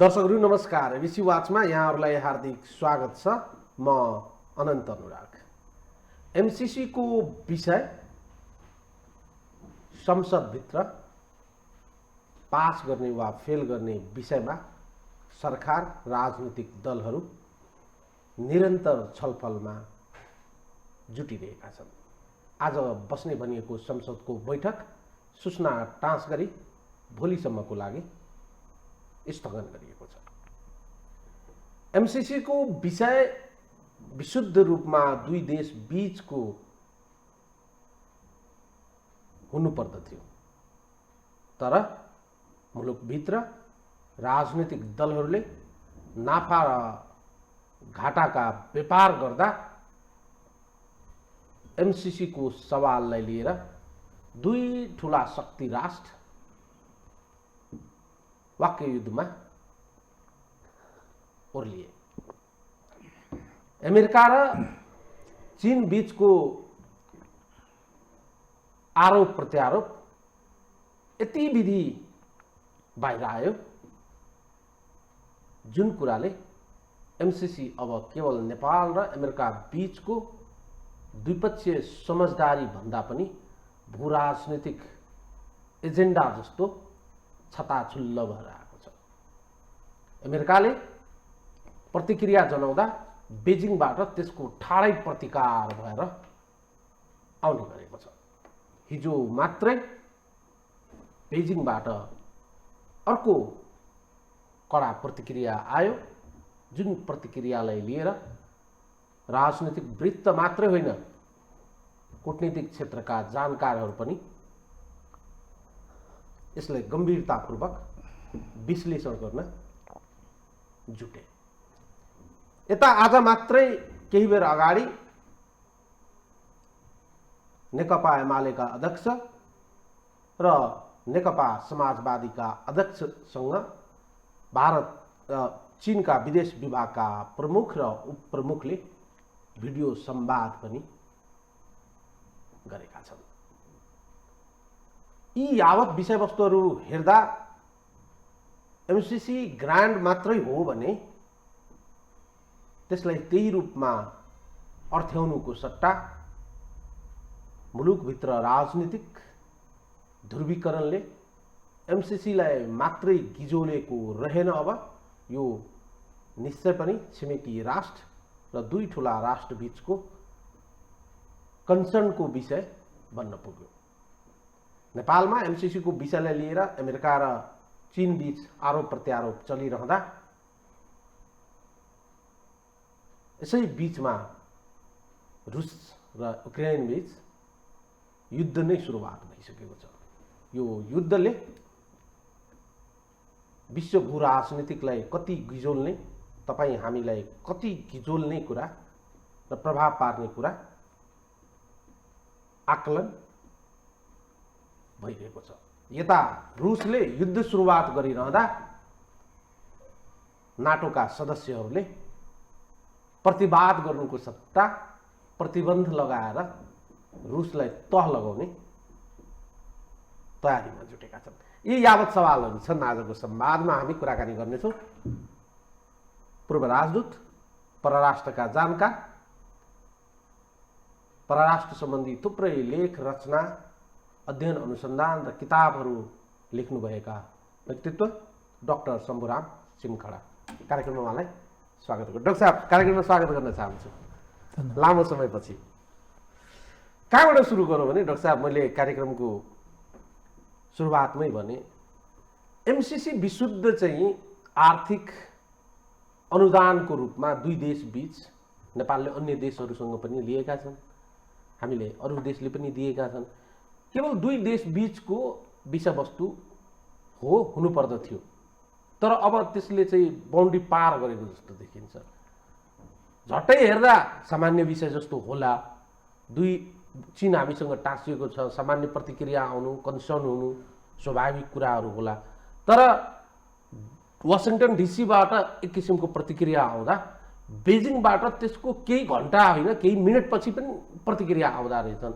दर्शकहरू नमस्कार। एबिसी वाचमा यहाँहरूलाई हार्दिक स्वागत छ। म अनन्त अनुराग। एमसीसी को विषय संसदभित्र पास गर्ने वा फेल गर्ने विषयमा सरकार राजनीतिक दलहरू निरन्तर छलफलमा जुटिरहेका छन्। आज बस्ने भनिएको संसदको बैठक सूचना टाँस गरी भोलिसम्मको लागि स्थगन गरिएको छ। एमसीसी को विषय विशुद्ध रूपमा दुई देश बीचको हुनुपर्दथ्यो, तर मुलुकभित्र राजनीतिक दलहरूले नाफा र घाटाका व्यापार गर्दा एमसीसी को सवाललाई लिएर दुई ठूला शक्ति राष्ट्र वाक्य युद्धमा ओर्लिए। अमेरिका र चीन बीचको आरोप प्रत्यारोप यति विधि बाहिर आयो जुन कुराले एमसीसी अब केवल नेपाल र अमेरिका बीचको द्विपक्षीय समझदारी भन्दा पनि भूराजनीतिक एजेन्डा जस्तो छताछुल्ल भएर आएको छ। अमेरिकाले प्रतिक्रिया जनाउँदा बेजिङबाट त्यसको ठाडै प्रतिकार भएर आउने गरेको छ। हिजो मात्रै बेजिङबाट अर्को कडा प्रतिक्रिया आयो, जुन प्रतिक्रियालाई लिएर राजनीतिक वृत्त मात्रै होइन, कूटनीतिक क्षेत्रका जानकारहरू पनि यसलाई गम्भीरतापूर्वक विश्लेषण गर्न जुटे। यता आज मात्रै केही बेर अगाडि नेकपा एमालेका अध्यक्ष र नेकपा समाजवादीका अध्यक्षसँग भारत चीनका विदेश विभागका प्रमुख र उपप्रमुखले भिडियो संवाद पनि गरेका छन्। यी यावत विषयवस्तुहरू हेर्दा एमसीसी ग्रान्ड मात्रै हो भने त्यसलाई त्यही रूपमा अर्थ्याउनुको सट्टा मुलुकभित्र राजनीतिक ध्रुवीकरणले एमसीसीलाई मात्रै गिजोलेको रहेन। अब यो निश्चय पनि छिमेकी राष्ट्र र दुई ठूला राष्ट्र बीचको कन्सर्नको विषय बन्न पुग्यो। नेपालमा एमसीसी को विषयलाई लिएर अमेरिका र चीन बीच आरोप प्रत्यारोप चलिरहँदा यसै बीचमा रुस र युक्रेन बीच युद्ध नै सुरुवात भइसकेको छ। यो युद्धले विश्व भू राजनीतिकलाई कति गिजोल्ने, तपाईँ हामीलाई कति गिजोल्ने कुरा र प्रभाव पार्ने कुरा आकलन भइरहेको छ। यता रुसले युद्ध सुरुवात गरिरहँदा नाटोका सदस्यहरूले प्रतिवाद गर्नुको सट्टा प्रतिबन्ध लगाएर रुसलाई तह लगाउने तयारीमा जुटेका छन्। यी यावत सवालहरू छन्। आजको संवादमा हामी कुराकानी गर्नेछौँ पूर्व राजदूत, परराष्ट्रका जानकार, परराष्ट्र सम्बन्धी थुप्रै लेख रचना, अध्ययन अनुसन्धान र किताबहरू लेख्नुभएका व्यक्तित्व डाक्टर शम्भुराम सिंहखडा। कार्यक्रममा उहाँलाई स्वागत गर्छु। डाक्टर साहब, कार्यक्रममा स्वागत गर्न चाहन्छु लामो समयपछि। कहाँबाट सुरु गरौँ भने डाक्टर साहब, मैले कार्यक्रमको सुरुवातमै भने एमसीसी विशुद्ध चाहिँ आर्थिक अनुदानको रूपमा दुई देश बीच, नेपालले अन्य देशहरूसँग पनि लिएका छन्, हामीले अरू देशले पनि दिएका छन्, केवल दुई देश बीचको विषयवस्तु हुनुपर्दथ्यो। तर अब त्यसले चाहिँ बाउन्ड्री पार गरेको जस्तो देखिन्छ। झट्टै हेर्दा सामान्य विषय जस्तो होला। चीन हामीसँग टाँसिएको छ, सामान्य प्रतिक्रिया आउनु, कन्सर्न हुनु स्वाभाविक कुराहरू होला। तर वाशिंटन डीसीबाट एक किसिमको प्रतिक्रिया आउँदा बेजिङबाट त्यसको केही घण्टा होइन केही मिनटपछि पनि प्रतिक्रिया आउँदा रहेछन्।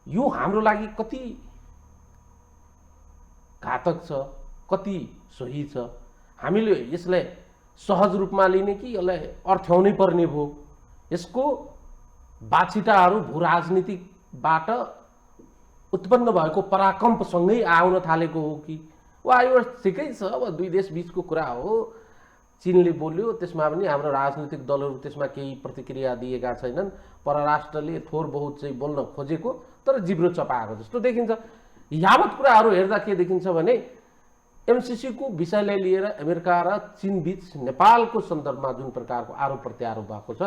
यो हाम्रो लागि कति घातक छ, कति सही छ, हामीले यसलाई सहज रूपमा लिने कि यसलाई अर्थ्याउनै पर्ने भयो? यसको बाछिटाहरू भू राजनीतिबाट उत्पन्न भएको पराकम्पसँगै आउन थालेको हो कि वा यो ठिकै छ, अब दुई देश बिचको कुरा हो, चीनले बोल्यो, त्यसमा पनि हाम्रो राजनीतिक दलहरू त्यसमा केही प्रतिक्रिया दिएका छैनन्, परराष्ट्रले थोर बहुत चाहिँ बोल्न खोजेको तर जिब्रो चपाएको जस्तो देखिन्छ। यावत कुराहरू हेर्दा के देखिन्छ भने एमसिसीको विषयलाई लिएर अमेरिका र चीन बीच नेपालको सन्दर्भमा जुन प्रकारको आरोप प्रत्यारोप भएको छ,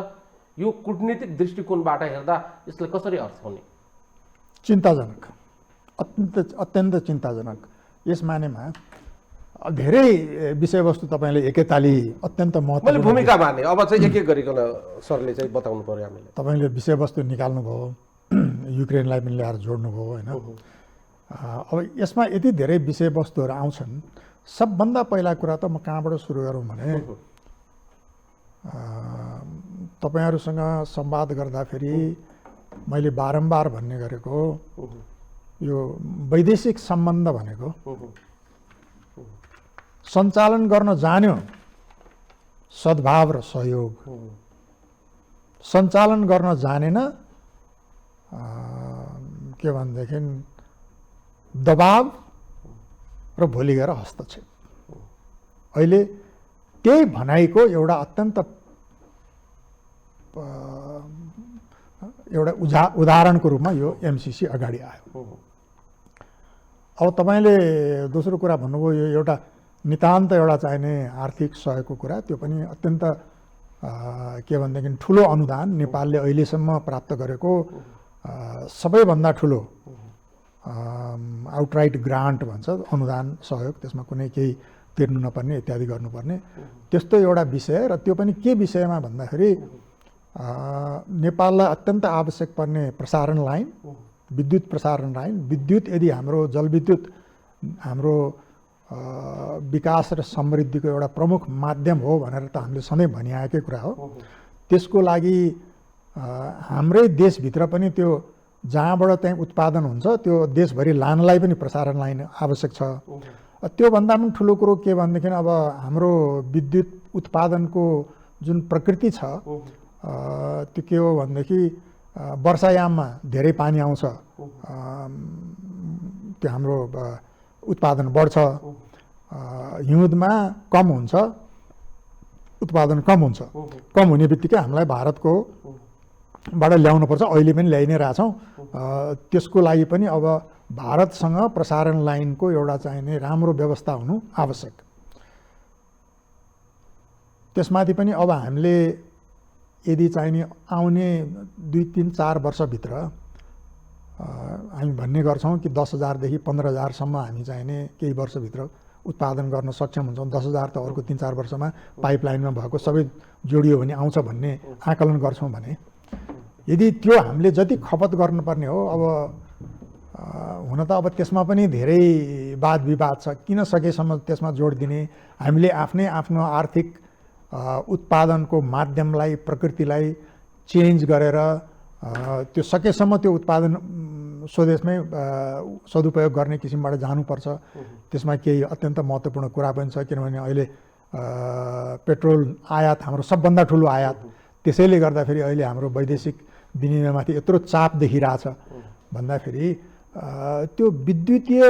यो कूटनीतिक दृष्टिकोणबाट हेर्दा यसले कसरी अर्थ हुने? चिन्ताजनक, अत्यन्त चिन्ताजनक। यस मानेमा धेरै विषयवस्तु तपाईँले एकैताली अत्यन्त महत्त्वपूर्ण मैले भूमिका माने, अब चाहिँ एक एक गरिकन सरले चाहिँ बताउनु पर्यो हामीले। तपाईँले विषयवस्तु निकाल्नुभयो, युक्रेनलाई पनि ल्याएर जोड्नुभयो होइन। अब यसमा यति धेरै विषयवस्तुहरू आउँछन्। सबभन्दा पहिला कुरा त म कहाँबाट सुरु गरौँ भने तपाईँहरूसँग संवाद गर्दाखेरि मैले बारम्बार भन्ने गरेको यो वैदेशिक सम्बन्ध भनेको सञ्चालन गर्न जान्यो सद्भाव र सहयोग, सञ्चालन गर्न जानेन के भनेदेखि दबाव र भोलि गएर हस्तक्षेप। अहिले त्यही भनाइको एउटा अत्यन्त एउटा उदाहरणको रूपमा यो एमसिसी अगाडि आयो। अब तपाईँले दोस्रो कुरा भन्नुभयो, यो एउटा नितान्त एउटा चाहिने आर्थिक सहयोगको कुरा, त्यो पनि अत्यन्त के भनेदेखि ठुलो अनुदान नेपालले अहिलेसम्म प्राप्त गरेको सबैभन्दा ठुलो आउटराइट ग्रान्ट भन्छ, अनुदान सहयोग, त्यसमा कुनै केही तिर्नु नपर्ने इत्यादि गर्नुपर्ने त्यस्तो एउटा विषय। र त्यो पनि के विषयमा भन्दाखेरि नेपाललाई अत्यन्त आवश्यक पर्ने प्रसारण लाइन, विद्युत प्रसारण लाइन, विद्युत यदि हाम्रो जलविद्युत हाम्रो विकास र समृद्धिको एउटा प्रमुख माध्यम हो भनेर त हामीले सधैँ भनिआएकै कुरा हो। त्यसको लागि हाम्रै देशभित्र पनि त्यो जहाँबाट त्यहीँ उत्पादन हुन्छ त्यो देशभरि लानलाई पनि प्रसारण लाइन आवश्यक छ। त्योभन्दा पनि ठुलो कुरो के भनेदेखि अब हाम्रो विद्युत उत्पादनको जुन प्रकृति छ त्यो के हो भनेदेखि वर्षायाममा धेरै पानी आउँछ, त्यो हाम्रो उत्पादन बढ्छ, हिउँदमा कम हुन्छ, उत्पादन कम हुन्छ। कम हुने बित्तिकै हामीलाई भारतकोबाट ल्याउनुपर्छ, अहिले पनि ल्याइ नै रहेछौँ। त्यसको लागि पनि अब भारतसँग प्रसारण लाइनको एउटा चाहिने राम्रो व्यवस्था हुनु आवश्यक। त्यसमाथि पनि अब हामीले यदि चाहिने आउने 2-3-4 वर्षभित्र हामी भन्ने गर्छौँ कि 10,000 देखि 15,000सम्म हामी चाहिने केही वर्षभित्र उत्पादन गर्न सक्षम हुन्छौँ। 10,000 त अर्को 3-4 वर्षमा पाइपलाइनमा भएको सबै जोडियो भने आउँछ भन्ने आकलन गर्छौँ भने यदि त्यो हामीले जति खपत गर्नुपर्ने हो, अब हुन त अब त्यसमा पनि धेरै वाद विवाद छ, किन सकेसम्म त्यसमा जोड दिने, हामीले आफ्नो आर्थिक उत्पादनको माध्यमलाई प्रकृतिलाई चेन्ज गरेर त्यो सकेसम्म त्यो उत्पादन स्वदेशमै सदुपयोग गर्ने किसिमबाट जानुपर्छ। त्यसमा केही अत्यन्त महत्त्वपूर्ण कुरा पनि छ, किनभने अहिले पेट्रोल आयात हाम्रो सबभन्दा ठुलो आयात, त्यसैले गर्दाखेरि अहिले हाम्रो वैदेशिक विनिमयमाथि यत्रो चाप देखिरहेछ भन्दाखेरि त्यो विद्युतीय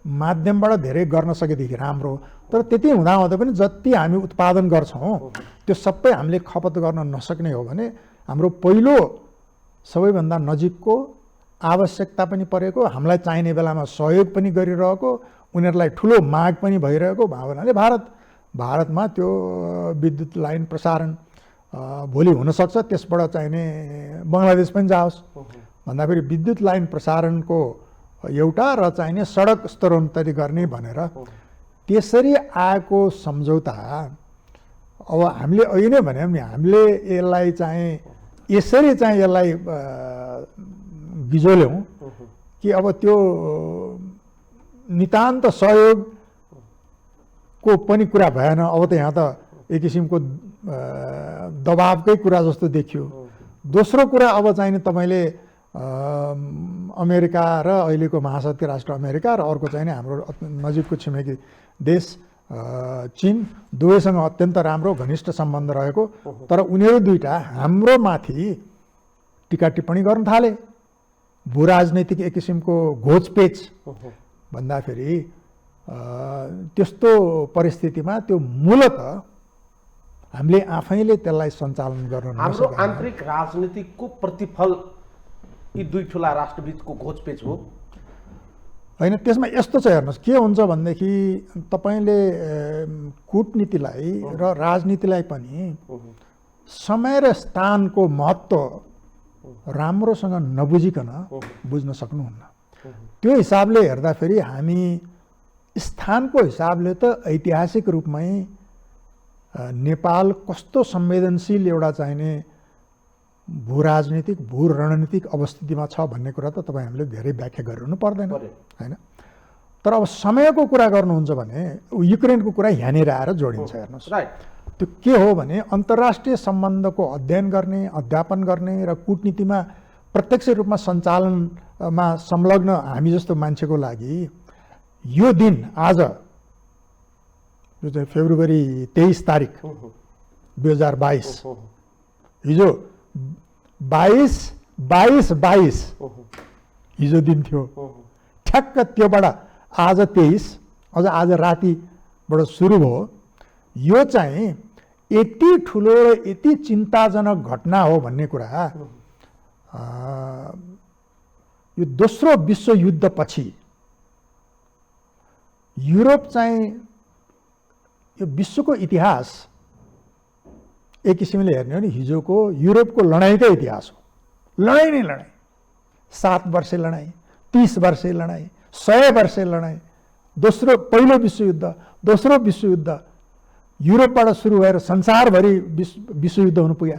माध्यमबाट धेरै गर्न सकेदेखि राम्रो। तर त्यति हुँदाहुँदा पनि जति हामी उत्पादन गर्छौँ त्यो सबै हामीले खपत गर्न नसक्ने हो भने हाम्रो पहिलो सबैभन्दा नजिकको आवश्यकता पनि परेको, हामीलाई चाहिने बेलामा सहयोग पनि गरिरहेको, उनीहरूलाई ठुलो माग पनि भइरहेको भावनाले भारतमा त्यो विद्युत लाइन प्रसारण भोलि हुनसक्छ। त्यसबाट चाहिने बङ्गलादेश पनि जाओस् भन्दाखेरि विद्युत लाइन प्रसारणको एउटा र चाहिने सडक स्तरोन्नति गर्ने भनेर त्यसरी आएको सम्झौता अब हामीले अहिले भने पनि हामीले यसलाई चाहिँ यसरी चाहिँ यसलाई गिजोल्यौँ कि अब त्यो नितान्त सहयोगको पनि कुरा भएन। अब त यहाँ त एक किसिमको दबावकै कुरा जस्तो देखियो। दोस्रो कुरा अब चाहिने तपाईँले अमेरिका र अहिलेको महाशक्ति राष्ट्र अमेरिका र अर्को चाहिने हाम्रो नजिकको छिमेकी देश चीन दुवैसँग अत्यन्त राम्रो घनिष्ठ सम्बन्ध रहेको, तर उनीहरू दुईटा हाम्रो माथि टीका टिप्पणी गर्न थाले। भू राजनैतिक एक किसिमको घोचपेच भन्दाखेरि त्यस्तो परिस्थितिमा त्यो मूलत हामीले आफैले त्यसलाई सञ्चालन गर्न हाम्रो आन्तरिक राजनीतिको प्रतिफल यी दुई ठुला राष्ट्रबीचको घोचपेच हो होइन। त्यसमा यस्तो छ, हेर्नुहोस् के हुन्छ भनेदेखि तपाईँले कूटनीतिलाई र राजनीतिलाई पनि समय र स्थानको महत्त्व राम्रोसँग नबुझिकन बुझ्न सक्नुहुन्न। त्यो हिसाबले हेर्दाखेरि हामी स्थानको हिसाबले त ऐतिहासिक रूपमै नेपाल कस्तो संवेदनशील एउटा चाहिने भू राजनीतिक भू रणनीतिक अवस्थितिमा छ भन्ने कुरा त तपाईँ हामीले धेरै व्याख्या गरिरहनु पर्दैन होइन। तर अब समयको कुरा गर्नुहुन्छ भने युक्रेनको कुरा यहाँनिर आएर जोडिन्छ। हेर्नुहोस्, त्यो के हो भने अन्तर्राष्ट्रिय सम्बन्धको अध्ययन गर्ने, अध्यापन गर्ने र कूटनीतिमा प्रत्यक्ष रूपमा सञ्चालनमा संलग्न हामी जस्तो मान्छेको लागि यो दिन आज जो चाहिँ फेब्रुअरी 23 तारिक 2022 हिजो 22 हिजो दिन थियो। ठ्याक्क त्योबाट आज 23 अझ आज रातिबाट सुरु भयो। यो चाहिँ यति ठुलो र यति चिन्ताजनक घटना हो भन्ने कुरा यो दोस्रो विश्वयुद्धपछि युरोप चाहिँ यो विश्वको इतिहास एक किसिमले हेर्ने हो भने हिजोको युरोपको लडाइँकै इतिहास हो। लडाइँ नै लडाइँ, 7 वर्षे लडाइँ, 30 वर्षे लडाइँ, 100 वर्षे लडाइँ, पहिलो विश्वयुद्ध, दोस्रो विश्वयुद्ध, युरोपबाट सुरु भएर संसारभरि विश्वयुद्ध हुनु पुग्यो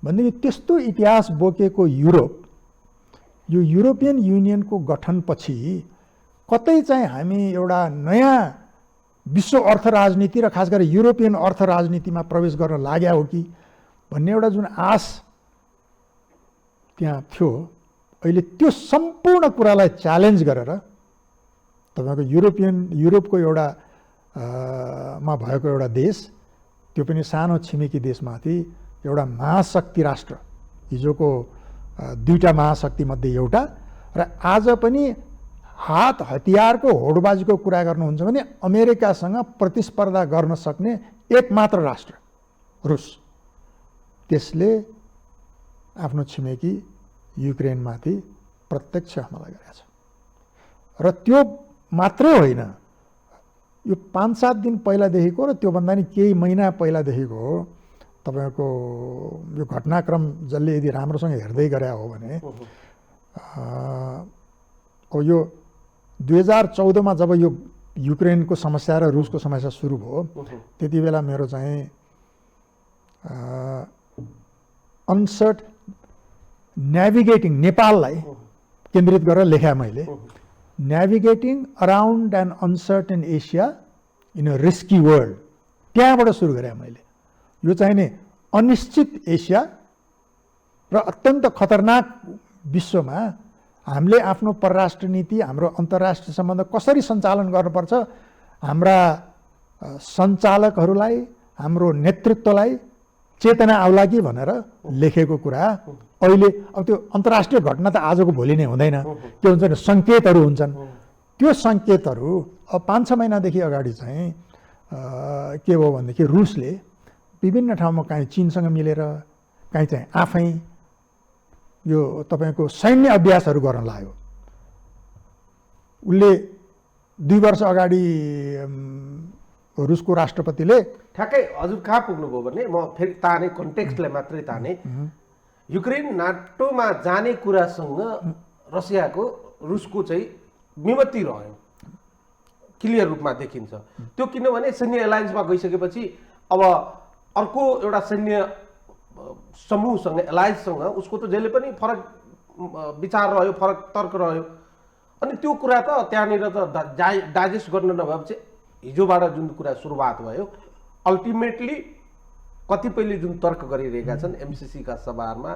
भनेदेखि त्यस्तो इतिहास बोकेको युरोप यो युरोपियन युनियनको गठनपछि कतै चाहिँ हामी एउटा नयाँ विश्व अर्थ राजनीति र खास गरी युरोपियन अर्थ राजनीतिमा प्रवेश गर्न लाग्या हो कि भन्ने एउटा जुन आश त्यहाँ थियो, अहिले त्यो सम्पूर्ण कुरालाई च्यालेन्ज गरेर तपाईँको युरोपको एउटा मा भएको एउटा देश, त्यो पनि सानो छिमेकी देशमाथि एउटा महाशक्ति राष्ट्र, हिजोको दुईटा महाशक्ति मध्ये एउटा, र आज पनि हात हतियारको होडबाजीको कुरा गर्नुहुन्छ भने अमेरिकासँग प्रतिस्पर्धा गर्न सक्ने एकमात्र राष्ट्र रुस, त्यसले आफ्नो छिमेकी युक्रेनमाथि प्रत्यक्ष हमला गरेको छ। र त्यो मात्रै होइन, यो 5-7 दिन पहिलादेखिको र त्योभन्दा नि केही महिना पहिलादेखिको तपाईँको यो घटनाक्रम जसले यदि राम्रोसँग हेर्दै गरे हो भने अब यो 2014मा जब यो युक्रेनको समस्या र रुसको समस्या सुरु भयो त्यति बेला मेरो चाहिँ नेभिगेटिङ नेपाललाई केन्द्रित गरेर लेखेँ मैले, navigating around an uncertain Asia in a risky world, त्यहाँबाट सुरु गरेँ मैले। यो चाहिँ नि अनिश्चित एसिया र अत्यन्त खतरनाक विश्वमा हामीले आफ्नो परराष्ट्र नीति, हाम्रो अन्तर्राष्ट्रिय सम्बन्ध कसरी सञ्चालन गर्नुपर्छ, हाम्रा सञ्चालकहरूलाई, हाम्रो नेतृत्वलाई चेतना आउला कि भनेर लेखेको कुरा अहिले अब त्यो अन्तर्राष्ट्रिय घटना त आजको भोलि नै हुँदैन, के हुन्छ भने सङ्केतहरू हुन्छन्। त्यो सङ्केतहरू अब 5-6 महिनादेखि अगाडि चाहिँ के भयो भनेदेखि रुसले विभिन्न ठाउँमा काहीँ चीनसँग मिलेर काहीँ चाहिँ आफै यो तपाईँको सैन्य अभ्यासहरू गर्न लाग्यो। उसले 2 वर्ष अगाडि रुसको राष्ट्रपतिले ठ्याक्कै हजुर कहाँ पुग्नुभयो भने म फेरि ताने कन्टेक्स्टलाई मात्रै ताने, युक्रेन नाटोमा जाने कुरासँग रसियाको रुसको चाहिँ विमति रह्यो, क्लियर रूपमा देखिन्छ त्यो। किनभने सैन्य एलायन्समा गइसकेपछि अब अर्को एउटा सैन्य समूहसँग एलायन्ससँग उसको त जहिले पनि फरक विचार रह्यो, फरक तर्क रह्यो, अनि त्यो कुरा त त्यहाँनिर त डाइजेस्ट गर्न नभएपछि हिजोबाट जुन कुरा सुरुवात भयो अल्टिमेटली कतिपयले जुन तर्क गरिरहेका छन् एमसिसीका सभामा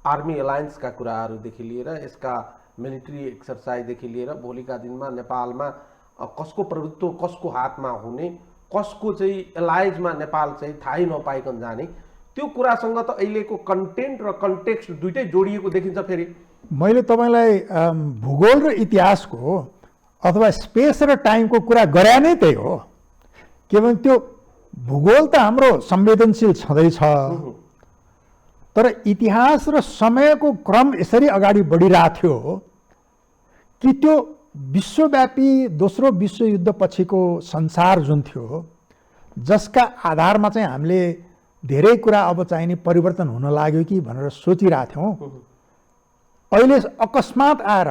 आर्मी एलायन्सका कुराहरूदेखि लिएर यसका मिलिट्री एक्सर्साइजदेखि लिएर भोलिका दिनमा नेपालमा कसको प्रभुत्व कसको हातमा हुने, कसको चाहिँ एलाइजमा नेपाल चाहिँ थाहै नपाइकन जाने, त्यो कुरासँग त अहिलेको कन्टेन्ट र कन्टेक्स्ट दुइटै जोडिएको देखिन्छ। फेरि मैले तपाईँलाई भूगोल र इतिहासको अथवा स्पेस र टाइमको कुरा गरे नै त्यही हो। किनभने त्यो भूगोल त हाम्रो संवेदनशील छँदैछ, तर इतिहास र समयको क्रम यसरी अगाडि बढिरहेको थियो कि त्यो विश्वव्यापी दोस्रो विश्वयुद्ध पछिको संसार जुन थियो, जसका आधारमा चाहिँ हामीले धेरै कुरा अब चाहिने परिवर्तन हुन लाग्यो कि भनेर सोचिरहेको थियौँ, अहिले अकस्मात आएर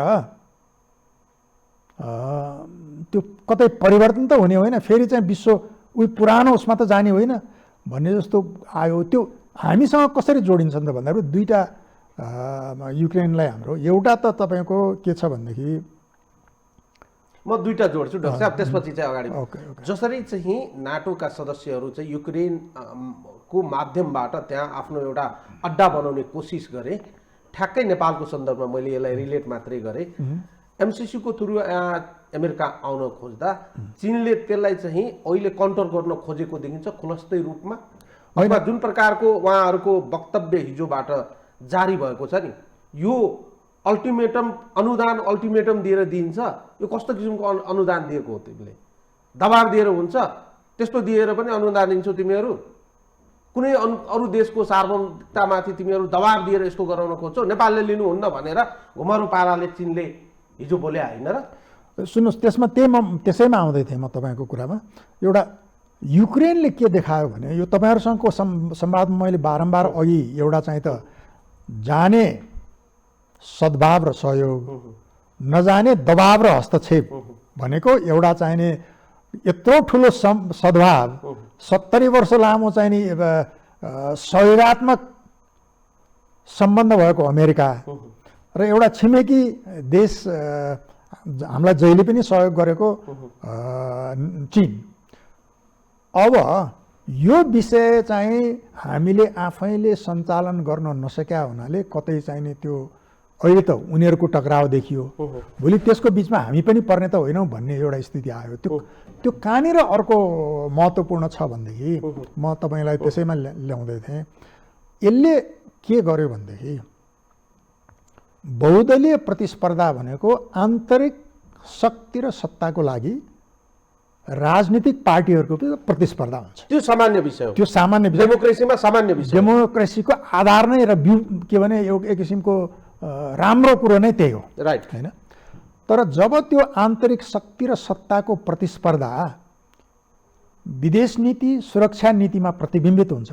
त्यो कतै परिवर्तन त हुने होइन, फेरि चाहिँ विश्व उही पुरानो उसमा त जाने होइन भन्ने जस्तो आयो। त्यो हामीसँग कसरी जोडिन्छ त भन्दाखेरि दुईवटा युक्रेनलाई हाम्रो एउटा त तपाईँको के छ भनेदेखि, म दुईटा जोड्छु डाक्टर साहब, त्यसपछि चाहिँ अगाडि। जसरी चाहिँ नाटोका सदस्यहरू चाहिँ युक्रेनको माध्यमबाट त्यहाँ आफ्नो एउटा अड्डा बनाउने कोसिस गरे, ठ्याक्कै नेपालको सन्दर्भमा मैले यसलाई रिलेट मात्रै गरेँ। एमसिसीको थ्रु अमेरिका आउन खोज्दा चीनले त्यसलाई चाहिँ अहिले काउन्टर गर्न खोजेको देखिन्छ खुलस्तै रूपमा। अथवा जुन प्रकारको उहाँहरूको वक्तव्य हिजोबाट जारी भएको छ नि, यो अल्टिमेटम अनुदान अल्टिमेटम दिएर दिइन्छ, यो कस्तो किसिमको अनुदान दिएको हो? तिमीले दबाब दिएर हुन्छ? त्यस्तो दिएर पनि अनुदान दिन्छौ तिमीहरू? कुनै अरू देशको सार्वभौमिकतामाथि तिमीहरू दबाब दिएर यस्तो गराउन खोज्छौ? नेपालले लिनुहुन्न भनेर घुमारो पाराले चीनले हिजो बोले होइन र? सुन्नुहोस्, त्यसैमा आउँदै थिएँ म तपाईँको कुरामा। एउटा युक्रेनले के देखायो भने, यो तपाईँहरूसँगको संवादमा मैले बारम्बार अघि एउटा चाहिँ त जाने सद्भाव र सहयोग, नजाने दबाव र हस्तक्षेप भनेको एउटा चाहिने यत्रो ठुलो सद्भाव, 70 वर्ष लामो चाहिने सहयोगात्मक सम्बन्ध भएको अमेरिका र एउटा छिमेकी देश हामीलाई जहिले पनि सहयोग गरेको चीन। अब यो विषय चाहिँ हामीले आफैले सञ्चालन गर्न नसकेका हुनाले कतै चाहिने त्यो अहिले त उनीहरूको टक्राव देखियो, भोलि त्यसको बिचमा हामी पनि पर्ने त होइनौँ भन्ने एउटा स्थिति आयो। त्यो कहाँनिर अर्को महत्त्वपूर्ण छ भनेदेखि म तपाईँलाई त्यसैमा ल्याउँदै थिएँ। यसले के गर्यो भनेदेखि बहुदलीय प्रतिस्पर्धा भनेको आन्तरिक शक्ति र सत्ताको लागि राजनीतिक पार्टीहरूको प्रतिस्पर्धा हुन्छ। त्यो सामान्य विषय हो, त्यो सामान्य विषय, डेमोक्रेसीमा सामान्य विषय, डेमोक्रेसीको आधार नै र के भने एक किसिमको राम्रो कुरो नै त्यही हो, राइट हैन? तर जब त्यो आन्तरिक शक्ति र सत्ताको प्रतिस्पर्धा विदेश नीति सुरक्षा नीतिमा प्रतिबिम्बित हुन्छ,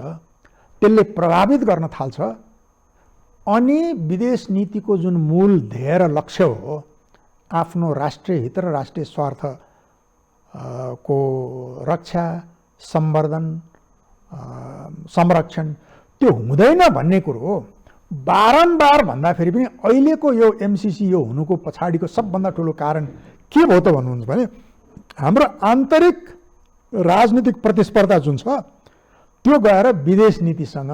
त्यसले प्रभावित गर्न थाल्छ, अनि विदेश नीतिको जुन मूल ध्येय र लक्ष्य हो आफ्नो राष्ट्रिय हित र राष्ट्रिय स्वार्थ को रक्षा सम्वर्धन संरक्षण त्यो हुँदैन भन्ने कुरो बारम्बार भन्दाखेरि पनि अहिलेको यो एमसिसी यो हुनुको पछाडिको सबभन्दा ठुलो कारण के भयो त भन्नुहुन्छ भने हाम्रो आन्तरिक राजनीतिक प्रतिस्पर्धा जुन छ त्यो गएर विदेश नीतिसँग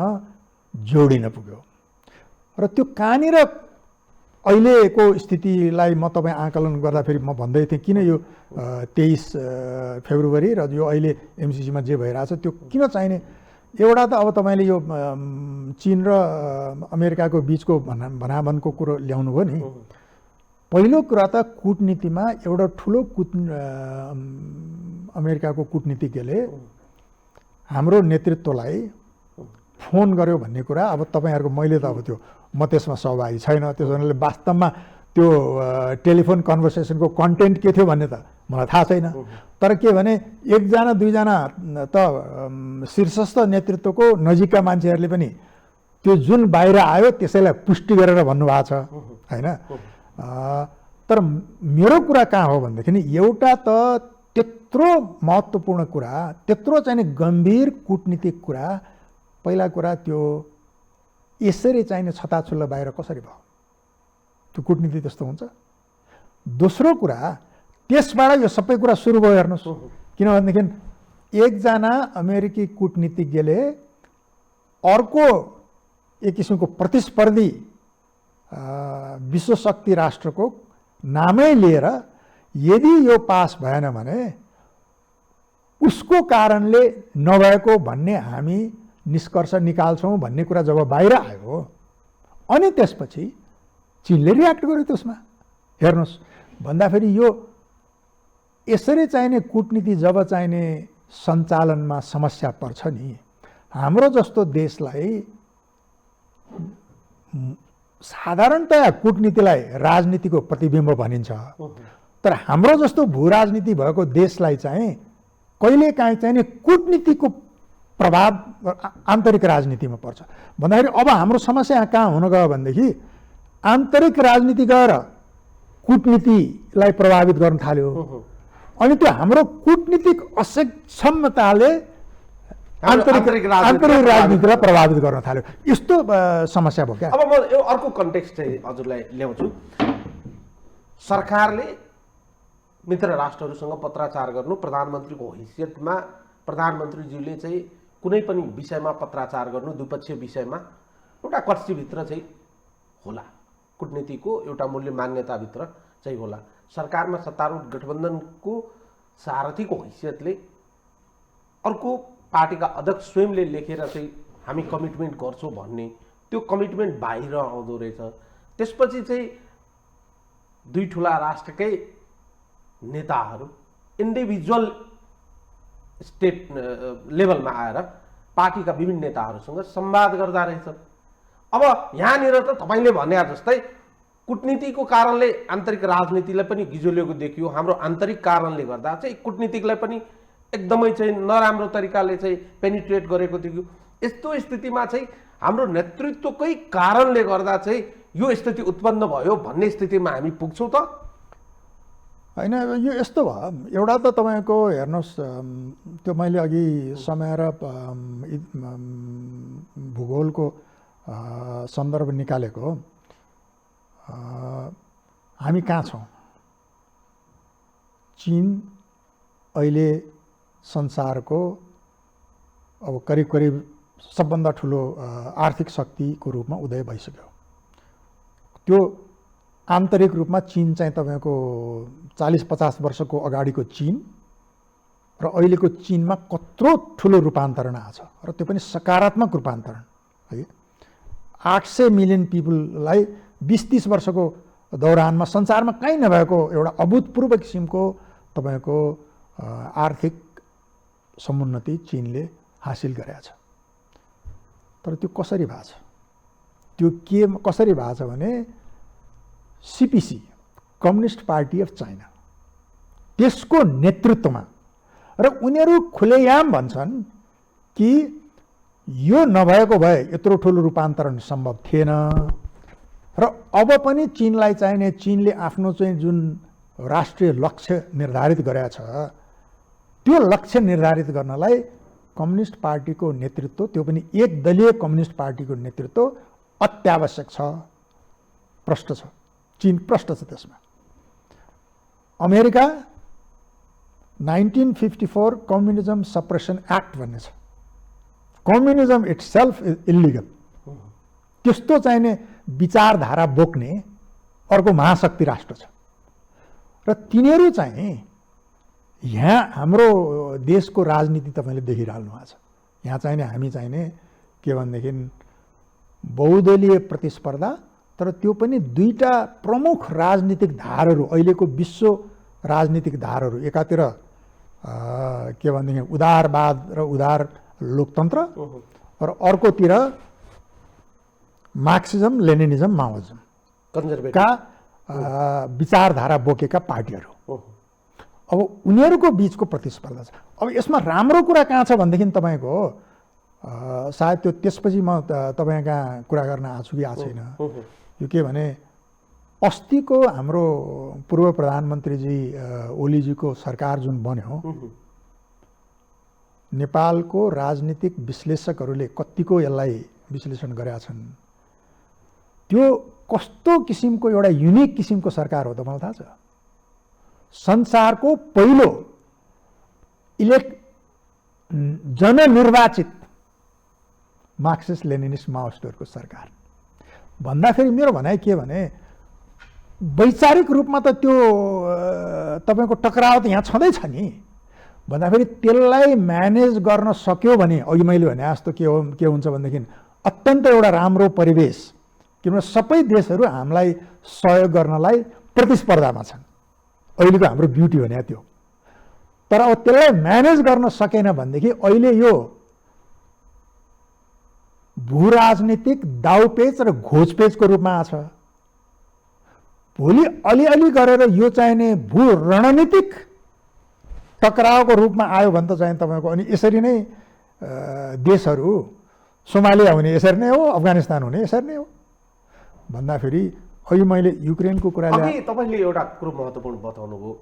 जोडिन पुग्यो र त्यो कहाँनिर अहिलेको स्थितिलाई म तपाईँ आकलन गर्दाखेरि म भन्दै थिएँ किन यो 23 फेब्रुअरी र यो अहिले एमसिसीमा जे भइरहेछ त्यो किन चाहिने। एउटा त अब तपाईँले यो चीन र अमेरिकाको बिचको भनाभनको कुरो ल्याउनु भयो नि। पहिलो कुरा त कूटनीतिमा एउटा ठुलो अमेरिकाको कूटनीतिज्ञले हाम्रो नेतृत्वलाई फोन गर्यो भन्ने कुरा अब तपाईँहरूको मैले त अब त्यो म त्यसमा सहभागी छैन, त्यसो हुनाले वास्तवमा त्यो टेलिफोन कन्भर्सेसनको कन्टेन्ट के थियो भन्ने त मलाई थाहा छैन। तर के भने एकजना दुईजना त शीर्षस्थ नेतृत्वको नजिकका मान्छेहरूले पनि त्यो जुन बाहिर आयो त्यसैलाई पुष्टि गरेर भन्नुभएको छ, होइन? तर मेरो कुरा कहाँ हो भनेदेखि एउटा त त्यत्रो महत्त्वपूर्ण कुरा, त्यत्रो चाहिँ गम्भीर कूटनीतिक कुरा, पहिला कुरा त्यो यसरी चाहिने छताछुल्ला बाहिर कसरी भयो? त्यो कूटनीति त्यस्तो हुन्छ। दोस्रो कुरा त्यसबाट यो सबै कुरा सुरु भयो हेर्नुहोस्, किनभनेदेखि एकजना अमेरिकी कूटनीतिज्ञले अर्को एक किसिमको प्रतिस्पर्धी विश्वशक्ति राष्ट्रको नामै लिएर यदि यो पास भएन भने उसको कारणले नभएको भन्ने हामी निष्कर्ष निकाल्छौँ भन्ने कुरा जब बाहिर आयो अनि त्यसपछि चीनले रियाक्ट गर्यो त्यसमा। हेर्नुहोस् भन्दाखेरि यो यसरी चाहिने कूटनीति जब चाहिने सञ्चालनमा समस्या पर्छ नि, हाम्रो जस्तो देशलाई साधारणतया कूटनीतिलाई राजनीतिको प्रतिबिम्ब भनिन्छ, तर हाम्रो जस्तो भूराजनीति भएको देशलाई चाहिँ कहिलेकाहीँ चाहिने कूटनीतिको प्रभाव आन्तरिक राजनीतिमा पर्छ। भन्दाखेरि अब हाम्रो समस्या यहाँ कहाँ हुन गयो भनेदेखि आन्तरिक राजनीति गएर कूटनीतिलाई प्रभावित गर्न थाल्यो अनि त्यो हाम्रो कूटनीतिक असक्षमताले आन्तरिक राजनीतिलाई प्रभावित गर्न थाल्यो। यस्तो समस्या भयो क्या। अब म यो अर्को कन्टेक्स्ट चाहिँ हजुरलाई ल्याउँछु। सरकारले मित्र राष्ट्रहरूसँग पत्राचार गर्नु, प्रधानमन्त्रीको हैसियतमा प्रधानमन्त्रीज्यूले चाहिँ कुनै पनि विषयमा पत्राचार गर्नु, द्विपक्षीय विषयमा एउटा कक्षीभित्र चाहिँ होला, कूटनीतिको एउटा मूल्य मान्यताभित्र चाहिँ होला। सरकारमा सत्तारूढ गठबन्धनको सारथीको हैसियतले अर्को पार्टीका अध्यक्ष स्वयंले लेखेर चाहिँ हामी कमिटमेन्ट गर्छौँ भन्ने त्यो कमिटमेन्ट बाहिर आउँदो रहेछ। त्यसपछि चाहिँ दुई ठुला राष्ट्रकै नेताहरू इन्डिभिजुअल स्टेट लेभलमा आएर पार्टीका विभिन्न नेताहरूसँग संवाद गर्दा रहेछन्। अब यहाँनिर त तपाईँले भने जस्तै कूटनीतिको कारणले आन्तरिक राजनीतिलाई पनि गिजोलेको देखियो, हाम्रो आन्तरिक कारणले गर्दा चाहिँ कूटनीतिकलाई पनि एकदमै चाहिँ नराम्रो तरिकाले चाहिँ पेनिट्रेट गरेको देखियो। यस्तो स्थितिमा चाहिँ हाम्रो नेतृत्वकै कारणले गर्दा चाहिँ यो स्थिति उत्पन्न भयो भन्ने स्थितिमा हामी पुग्छौँ त? होइन, यो यस्तो भयो। एउटा त तपाईँको हेर्नुहोस्, त्यो मैले अघि समय र भूगोलको सन्दर्भ निकालेको, हामी कहाँ छौँ? चीन अहिले संसारको अब करिब करिब सबभन्दा ठुलो आर्थिक शक्तिको रूपमा उदय भइसक्यो। त्यो आन्तरिक रूपमा चीन चाहिँ तपाईँको 40-50 वर्षको अगाडिको चीन र अहिलेको चीनमा कत्रो ठुलो रूपान्तरण आछ र त्यो पनि सकारात्मक रूपान्तरण है। 800 मिलियन पिपुललाई 20-30 वर्षको दौरानमा संसारमा कहीँ नभएको एउटा अभूतपूर्व किसिमको तपाईँको आर्थिक समुन्नति चीनले हासिल गरेको छ। तर त्यो कसरी भएको छ? त्यो के कसरी भएको छ भने CPC, communist party of China, त्यसको नेतृत्वमा, र उनीहरू खुलेआम भन्छन् कि यो नभएको भए यत्रो ठुलो रूपान्तरण सम्भव थिएन र अब पनि चीनलाई चाहिने, चीनले आफ्नो चाहिँ जुन राष्ट्रिय लक्ष्य निर्धारित गरेको छ त्यो लक्ष्य निर्धारित गर्नलाई कम्युनिस्ट पार्टीको नेतृत्व, त्यो पनि एक दलीय कम्युनिस्ट पार्टीको नेतृत्व अत्यावश्यक छ। प्रष्ट छ, चीन प्रष्ट छ त्यसमा। अमेरिका 1954 कम्युनिजम सप्रेसन एक्ट भन्ने छ। Communism itself is illegal. त्यस्तो चाहिने विचारधारा बोक्ने अर्को महाशक्ति राष्ट्र छ र तिनीहरू चाहिँ यहाँ हाम्रो देशको राजनीति तपाईँले देखिरहनु भएको छ। यहाँ चाहिने हामी चाहिने के भनेदेखि बहुदलीय प्रतिस्पर्धा, तर त्यो पनि दुईटा प्रमुख राजनीतिक धारहरू, अहिलेको विश्व राजनीतिक धारहरू, एकातिर के भनेदेखि उदारवाद र उदार लोकतन्त्र र अर्कोतिर मार्क्सिजम, लेनिनिजम, माओइजम का विचारधारा बोकेका पार्टीहरू। अब उनीहरूको बीचको प्रतिस्पर्धा छ। अब यसमा राम्रो कुरा कहाँ छ भनेदेखि तपाईँको सायद त्यो त्यसपछि म तपाईँ कहाँ कुरा गर्न आछु कि आएको छैन। यो के भने अस्तिको हाम्रो पूर्व प्रधानमन्त्रीजी ओलीजीको सरकार जुन बन्यो, नेपालको राजनीतिक विश्लेषकहरूले कतिको यसलाई विश्लेषण गरेका छन्। त्यो कस्तो किसिमको एउटा युनिक किसिमको सरकार हो त मलाई थाहा छ। संसारको पहिलो जननिर्वाचित मार्क्सिस्ट लेनिनिस्ट माओइस्टहरूको सरकार भन्दाखेरि मेरो भनाइ के भने वैचारिक रूपमा त त्यो तपाईँको टकराव त यहाँ छँदैछ नि भन्दाखेरि त्यसलाई म्यानेज गर्न सक्यो भने अघि मैले भने जस्तो के हुन्छ भनेदेखि अत्यन्त एउटा राम्रो परिवेश, किनभने सबै देशहरू हामीलाई सहयोग गर्नलाई प्रतिस्पर्धामा छन्। अहिलेको हाम्रो ब्युटी भने त्यो। तर अब त्यसलाई म्यानेज गर्न सकेन भनेदेखि अहिले यो भूराजनीतिक दाउपेच र घोचपेचको रूपमा आछ। भोलि अलिअलि गरेर यो चाहिने भू रणनीतिक टकरावको रूपमा आयो भने त चाहिँ तपाईँको अनि यसरी नै देशहरू सोमालिया हुने यसरी नै हो, अफगानिस्तान हुने यसरी नै हो भन्दाखेरि अघि मैले युक्रेनको कुरा अघि तपाईँले एउटा कुरो महत्त्वपूर्ण बताउनु भयो।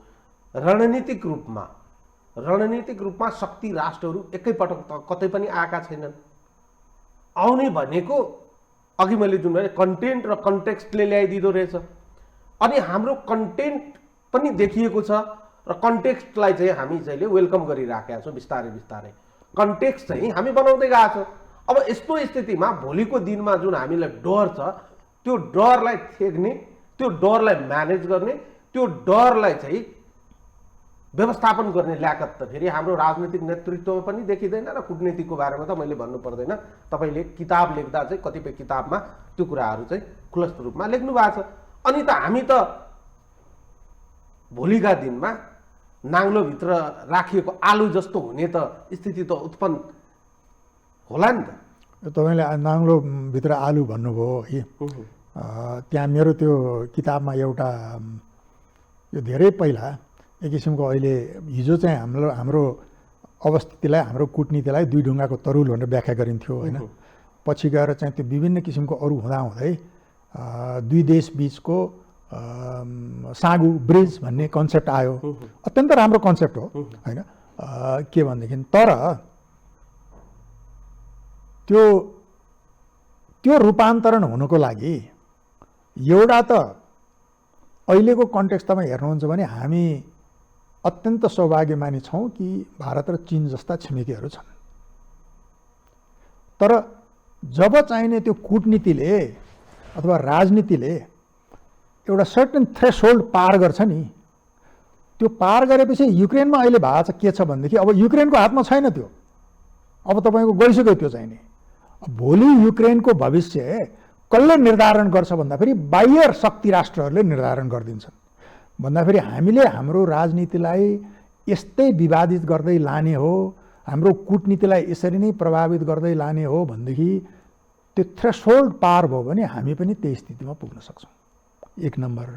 रणनीतिक रूपमा शक्ति राष्ट्रहरू एकैपटक त कतै पनि आएका छैनन्। आउने भनेको अघि मैले जुन भने कन्टेन्ट र कन्टेक्स्टले ल्याइदिँदो रहेछ। अनि हाम्रो कन्टेन्ट पनि देखिएको छ र कन्टेक्स्टलाई चाहिँ हामी चाहिँ वेलकम गरिराखेका छौँ बिस्तारै बिस्तारै। कन्टेक्स्ट चाहिँ हामी बनाउँदै गएका छौँ। अब यस्तो स्थितिमा भोलिको दिनमा जुन हामीलाई डर छ त्यो डरलाई थेग्ने, त्यो डरलाई म्यानेज गर्ने, त्यो डरलाई चाहिँ व्यवस्थापन गर्ने ल्याकत त फेरि हाम्रो राजनीतिक नेतृत्वमा पनि देखिँदैन र कूटनीतिको बारेमा त मैले भन्नु पर्दैन। तपाईँले किताब लेख्दा चाहिँ कतिपय किताबमा त्यो कुराहरू चाहिँ खुलस्त रूपमा लेख्नु भएको छ। अनि त हामी त भोलिका दिनमा नाङ्लोभित्र राखिएको आलु जस्तो हुने त स्थिति त उत्पन्न होला नि त। तपाईँले नाङ्लोभित्र आलु भन्नुभयो है। त्यहाँ मेरो त्यो किताबमा एउटा यो धेरै पहिला एक किसिमको अहिले हिजो चाहिँ हाम्रो अवस्थितिलाई, हाम्रो कूटनीतिलाई दुई ढुङ्गाको तरुल भनेर व्याख्या गरिन्थ्यो होइन। पछि गएर चाहिँ त्यो विभिन्न किसिमको अरू हुँदाहुँदै दुई देश बिचको सागु ब्रिज भन्ने कन्सेप्ट आयो। अत्यन्त राम्रो कन्सेप्ट हो होइन। के भनेदेखि तर त्यो रूपान्तरण हुनको लागि एउटा त अहिलेको कन्टेक्स्टमा हेर्नुहुन्छ भने हामी अत्यन्त सौभाग्यमानी छौँ कि भारत र चीन जस्ता छिमेकीहरू छन्। तर जब चाहिने त्यो कूटनीतिले अथवा राजनीतिले एउटा सर्टेन थ्रेसहोल्ड पार गर्छ नि, त्यो पार गरेपछि युक्रेनमा अहिले भएको छ के छ भनेदेखि अब युक्रेनको हातमा छैन त्यो। अब तपाईँको गइसक्यो त्यो चाहिने। भोलि युक्रेनको भविष्य कसले निर्धारण गर्छ भन्दाखेरि बाह्य शक्ति राष्ट्रहरूले निर्धारण गरिदिन्छन्। भन्दाखेरि हामीले हाम्रो राजनीतिलाई यस्तै विवादित गर्दै लाने हो, हाम्रो कूटनीतिलाई यसरी नै प्रभावित गर्दै लाने हो भनेदेखि त्यो थ्रेसहोल्ड पार भयो भने हामी पनि त्यही स्थितिमा पुग्न सक्छौँ। एक नम्बर।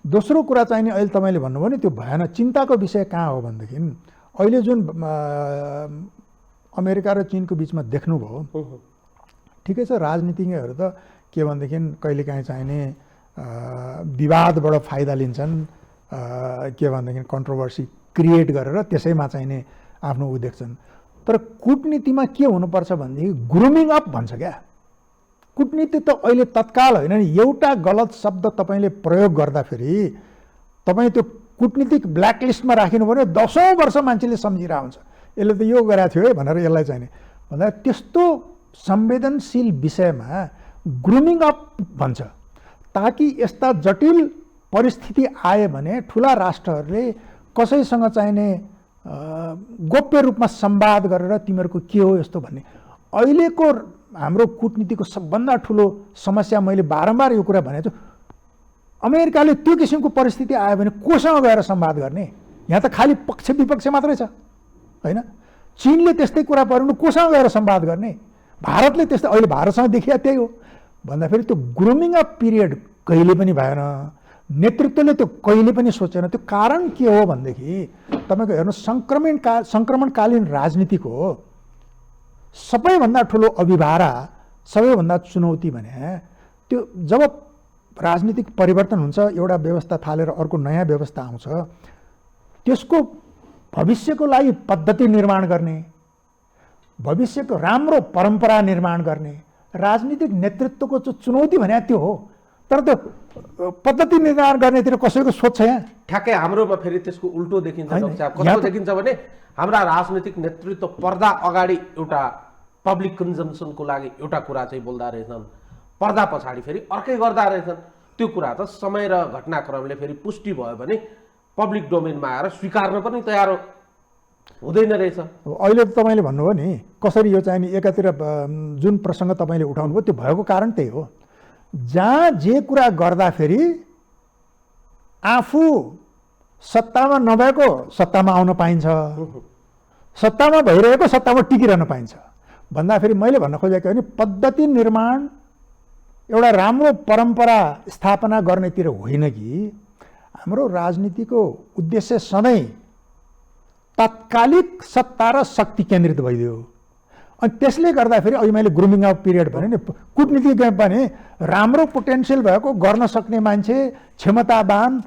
दोस्रो कुरा चाहिँ नि अहिले तपाईँले भन्नुभयो नि त्यो भएन। चिन्ताको विषय कहाँ हो भनेदेखि अहिले जुन अमेरिका र चीनको बिचमा देख्नुभयो, ठिकै छ राजनीतिज्ञहरू त के भनेदेखि कहिलेकाहीँ चाहिने विवादबाट फाइदा लिन्छन्, के भनेदेखि कन्ट्रोभर्सी क्रिएट गरेर त्यसैमा चाहिने आफ्नो उ देख्छन्। तर कूटनीतिमा के हुनुपर्छ भनेदेखि ग्रुमिङ अप भन्छ क्या। कूटनीति त अहिले तत्काल होइन नि, एउटा गलत शब्द तपाईँले प्रयोग गर्दाखेरि तपाईँ त्यो कूटनीतिक ब्ल्याकलिस्टमा राखिनु भने 10औं वर्ष मान्छेले सम्झिरहेको हुन्छ यसले त यो गरेको थियो है भनेर यसलाई चाहिने भन्दा त्यस्तो संवेदनशील विषयमा ग्रुमिङ अप भन्छ, ताकि यस्ता जटिल परिस्थिति आए भने ठुला राष्ट्रहरूले कसैसँग चाहिने गोप्य रूपमा संवाद गरेर तिमीहरूको के हो यस्तो भन्ने। अहिलेको हाम्रो कूटनीतिको सबभन्दा ठुलो समस्या मैले बारम्बार यो कुरा भनेको छु, अमेरिकाले त्यो किसिमको परिस्थिति आयो भने कोसँग गएर संवाद गर्ने? यहाँ त खालि पक्ष विपक्ष मात्रै छ होइन। चीनले त्यस्तै कुरा पऱ्यो भने कोसँग गएर संवाद गर्ने? भारतले त्यस्तै अहिले भारतसँग देखिया त्यही हो भन्दाखेरि त्यो ग्रुमिङ अप पिरियड कहिले पनि भएन। नेतृत्वले त्यो कहिले पनि सोचेन। त्यो कारण के हो भनेदेखि तपाईँको हेर्नु सङ्क्रमणकालीन राजनीतिको सबैभन्दा ठुलो अभिभारा, सबैभन्दा चुनौती भने त्यो जब राजनीतिक परिवर्तन हुन्छ, एउटा व्यवस्था थालेर अर्को नयाँ व्यवस्था आउँछ, त्यसको भविष्यको लागि पद्धति निर्माण गर्ने, भविष्यको राम्रो परम्परा निर्माण गर्ने राजनीतिक नेतृत्वको जो चुनौती भने त्यो हो। तर त्यो पद्धति निर्माण गर्नेतिर कसैको सोच छ यहाँ? ठ्याक्कै हाम्रोमा फेरि त्यसको उल्टो देखिन्छ। कस्तो देखिन्छ भने हाम्रा राजनीतिक नेतृत्व पर्दा अगाडि एउटा पब्लिक कन्जम्सनको लागि एउटा कुरा चाहिँ बोल्दा रहेछन्, पर्दा पछाडि फेरि अर्कै गर्दा रहेछन्। त्यो कुरा त समय र घटनाक्रमले फेरि पुष्टि भयो भने पब्लिक डोमेनमा आएर स्वीकार्न पनि तयार हुँदैन रहेछ। अहिले त तपाईँले भन्नुभयो नि कसरी यो चाहिँ नि एकातिर जुन प्रसङ्ग तपाईँले उठाउनुभयो त्यो भएको कारण त्यही हो। जहाँ जे कुरा गर्दाखेरि आफू सत्तामा नभएको सत्तामा आउन पाइन्छ, सत्तामा भइरहेको सत्तामा टिकिरहन पाइन्छ भन्दाखेरि मैले भन्न खोजेको हो नि पद्धति निर्माण एउटा राम्रो परम्परा स्थापना गर्नेतिर होइन कि हाम्रो राजनीतिको उद्देश्य सधैँ तात्कालिक सत्ता र शक्ति केन्द्रित भइदियो। अनि त्यसले गर्दाखेरि अहिले मैले ग्रुमिङ अफ पिरियड भने नि कुटनीति भने राम्रो पोटेन्सियल भएको गर्न सक्ने मान्छे क्षमतावान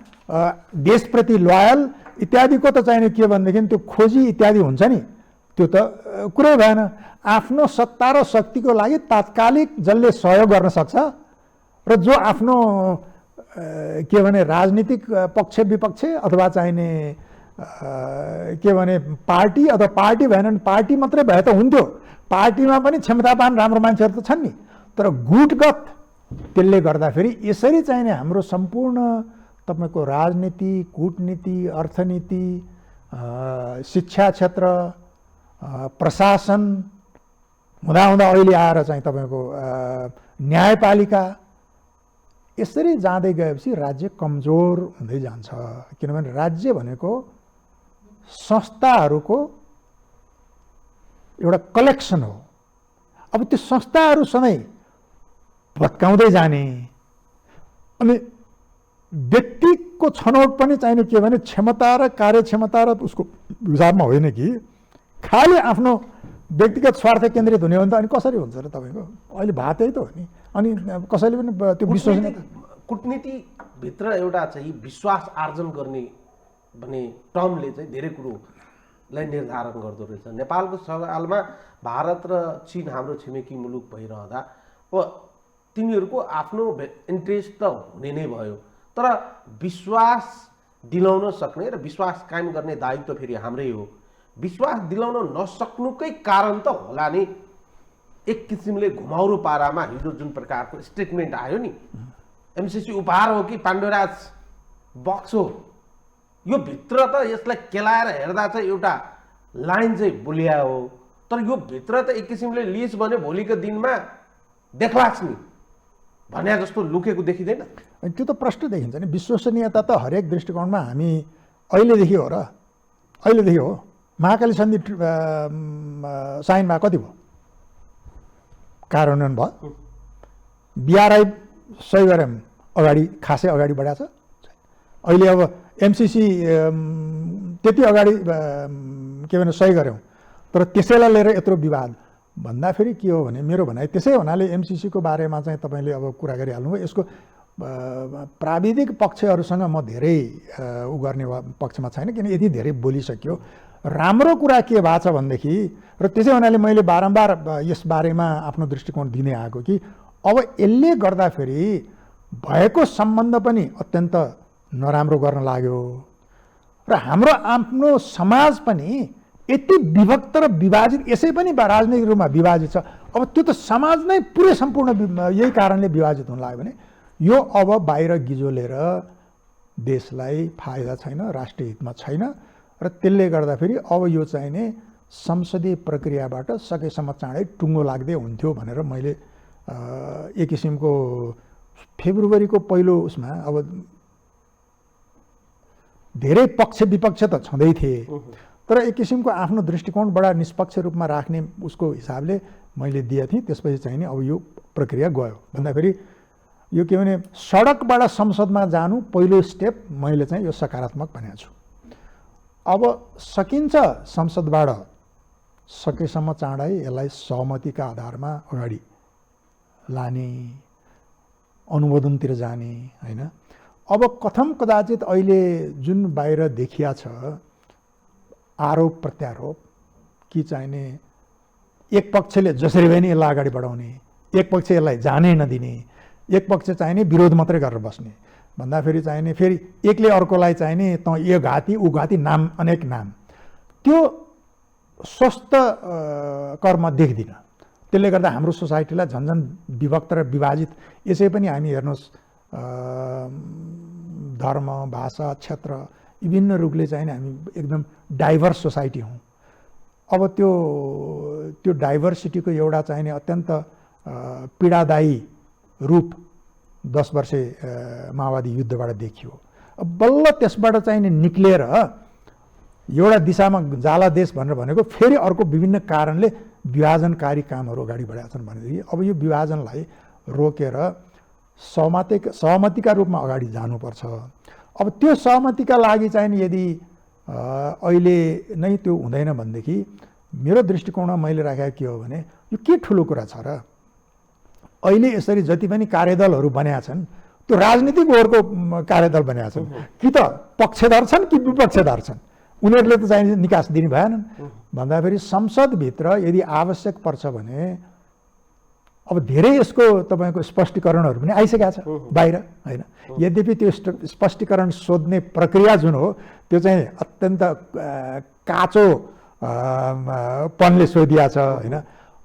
देशप्रति लोयल इत्यादिको त चाहिने के भनेदेखि त्यो खोजी इत्यादि हुन्छ नि त्यो त कुरै भएन। आफ्नो सत्ता र शक्तिको लागि तात्कालिक जसले सहयोग गर्न सक्छ र जो आफ्नो के भने राजनीतिक पक्ष विपक्ष अथवा चाहिने के भने पार्टी अथवा पार्टी भएन भने पार्टी मात्रै भए त हुन्थ्यो, पार्टीमा पनि क्षमतावान राम्रो मान्छेहरू त छन् नि, तर गुटगत त्यसले गर्दाखेरि यसरी चाहिने हाम्रो सम्पूर्ण तपाईँको राजनीति कूटनीति अर्थनीति शिक्षा क्षेत्र प्रशासन हुँदाहुँदा अहिले आएर चाहिँ तपाईँको न्यायपालिका यसरी जाँदै गएपछि राज्य कमजोर हुँदै जान्छ। किनभने राज्य भनेको संस्थाहरूको एउटा कलेक्सन हो। अब त्यो संस्थाहरू सधैँ भत्काउँदै जाने अनि व्यक्तिको छनौट पनि चाहिने के भने क्षमता र कार्यक्षमता र उसको हिसाबमा होइन कि खालि आफ्नो व्यक्तिगत स्वार्थ केन्द्रित हुने हो भने त अनि कसरी हुन्छ र तपाईँको अहिले भातै त हो नि। अनि कसैले पनि त्यो विश्वसनीयता कुटनीतिभित्र एउटा चाहिँ विश्वास आर्जन गर्ने भन्ने टर्मले चाहिँ धेरै कुरोलाई निर्धारण गर्दो रहेछ। नेपालको सवालमा भारत र चीन हाम्रो छिमेकी मुलुक भइरहँदा अब तिनीहरूको आफ्नो इन्ट्रेस्ट त हुने नै भयो, तर विश्वास दिलाउन सक्ने र विश्वास कायम गर्ने दायित्व फेरि हाम्रै हो। विश्वास दिलाउन नसक्नुकै कारण त होला नि एक किसिमले घुमाउरो पारामा हिजो जुन प्रकारको स्टेटमेन्ट आयो नि एमसीसी उपहार हो कि पाण्डुराज बक्स हो, यो भित्र त यसलाई केलाएर हेर्दा चाहिँ एउटा लाइन चाहिँ बोलिया हो, तर यो भित्र त एक किसिमले लिस भने भोलिको दिनमा देख्लास् नि भन्या जस्तो लुकेको देखिँदैन। अनि त्यो त प्रश्न देखिन्छ नि। विश्वसनीयता त हरेक दृष्टिकोणमा हामी अहिलेदेखि हो र अहिलेदेखि हो। महाकाली सन्धि साइन भएको कति भयो? कार्यान्वयन भयो? बिआरआई सही गऱ्यौँ अगाडि खासै अगाडि बढाएको छ। अहिले अब एमसीसी त्यति अगाडि के भने सही गऱ्यौँ, तर त्यसैलाई लिएर यत्रो विवाद भन्दाखेरि के हो भने मेरो भनाइ त्यसै हुनाले एमसीसीको बारेमा चाहिँ तपाईँले अब कुरा गरिहाल्नुभयो। यसको प्राविधिक पक्षहरूसँग म धेरै उ गर्ने पक्षमा छैन, किन यति धेरै बोलिसक्यो। राम्रो कुरा के भएको छ भनेदेखि र त्यसै हुनाले मैले बारम्बार यस बारेमा आफ्नो दृष्टिकोण दिने आएको कि अब यसले गर्दाखेरि भएको सम्बन्ध पनि अत्यन्त नराम्रो गर्न लाग्यो र हाम्रो आफ्नो समाज पनि यति विभक्त र विभाजित, यसै पनि राजनैतिक रूपमा विभाजित छ। अब त्यो त समाज नै पुरै सम्पूर्ण यही कारणले विभाजित हुन लाग्यो भने यो अब बाहिर गिजोलेर देशलाई फाइदा छैन, राष्ट्रिय हितमा छैन र त्यसले गर्दाखेरि अब यो चाहिने संसदीय प्रक्रियाबाट सकेसम्म चाँडै टुङ्गो लाग्दै हुन्थ्यो भनेर मैले एक किसिमको फेब्रुअरीको पहिलो उसमा अब धेरै पक्ष विपक्ष त छँदै थिए, तर एक किसिमको आफ्नो दृष्टिकोण बडा निष्पक्ष रूपमा राख्ने उसको हिसाबले मैले दिए थिएँ। त्यसपछि चाहिँ नि अब यो प्रक्रिया गयो भन्दाखेरि यो के भने सडकबाट संसदमा जानु पहिलो स्टेप मैले चाहिँ यो सकारात्मक भनेको छु। अब सकिन्छ संसदबाट सकेसम्म चाँडै यसलाई सहमतिका आधारमा अगाडि लाने, अनुमोदनतिर जाने होइन। अब कथम कदाचित अहिले जुन बाहिर देखिया छ आरोप प्रत्यारोप कि चाहिने एक पक्षले जसरी भए नि यसलाई अगाडि बढाउने, एक पक्ष यसलाई जानै नदिने, एक पक्ष चाहिने विरोध मात्रै गरेर बस्ने भन्दाखेरि चाहिने फेरि एकले अर्कोलाई चाहिने त यो घाती ऊ घाती नाम अनेक नाम, त्यो स्वस्थ कर्म देख्दिनँ। त्यसले गर्दा हाम्रो सोसाइटीलाई झन्झन विभक्त र विभाजित, यसै पनि हामी हेर्नुहोस् धर्म, भाषा, क्षेत्र विभिन्न रूपले चाहिँ हामी एकदम डाइभर्स सोसाइटी हौँ। अब त्यो डाइभर्सिटीको एउटा चाहिने अत्यन्त पीडादायी रूप 10 वर्षे माओवादी युद्धबाट देखियो। अब बल्ल त्यसबाट चाहिने निक्लेर एउटा दिशामा जाला देश भनेर भनेको फेरि अर्को विभिन्न कारणले विभाजनकारी कामहरू अगाडि बढाएका छन् भनेदेखि अब यो विभाजनलाई रोकेर सहमतिका रूपमा अगाडि जानुपर्छ। अब त्यो सहमतिका लागि चाहिँ यदि अहिले नै त्यो हुँदैन भनेदेखि मेरो दृष्टिकोणमा मैले राखेको के हो भने यो के ठुलो कुरा छ र? अहिले यसरी जति पनि कार्यदलहरू बनेका छन् त्यो राजनीतिक ओरको कार्यदल बनेका छन्, कि त पक्षधर छन् कि विपक्षधर छन्। उनीहरूले त चाहिँ निकास दिने भएनन्। भन्दाखेरि संसदभित्र यदि आवश्यक पर्छ भने अब धेरै यसको तपाईँको स्पष्टीकरणहरू पनि आइसकेका छ बाहिर, होइन? यद्यपि त्यो स्पष्टीकरण सोध्ने प्रक्रिया जुन हो त्यो चाहिँ अत्यन्त काँचो पनले सोधिया छ, होइन?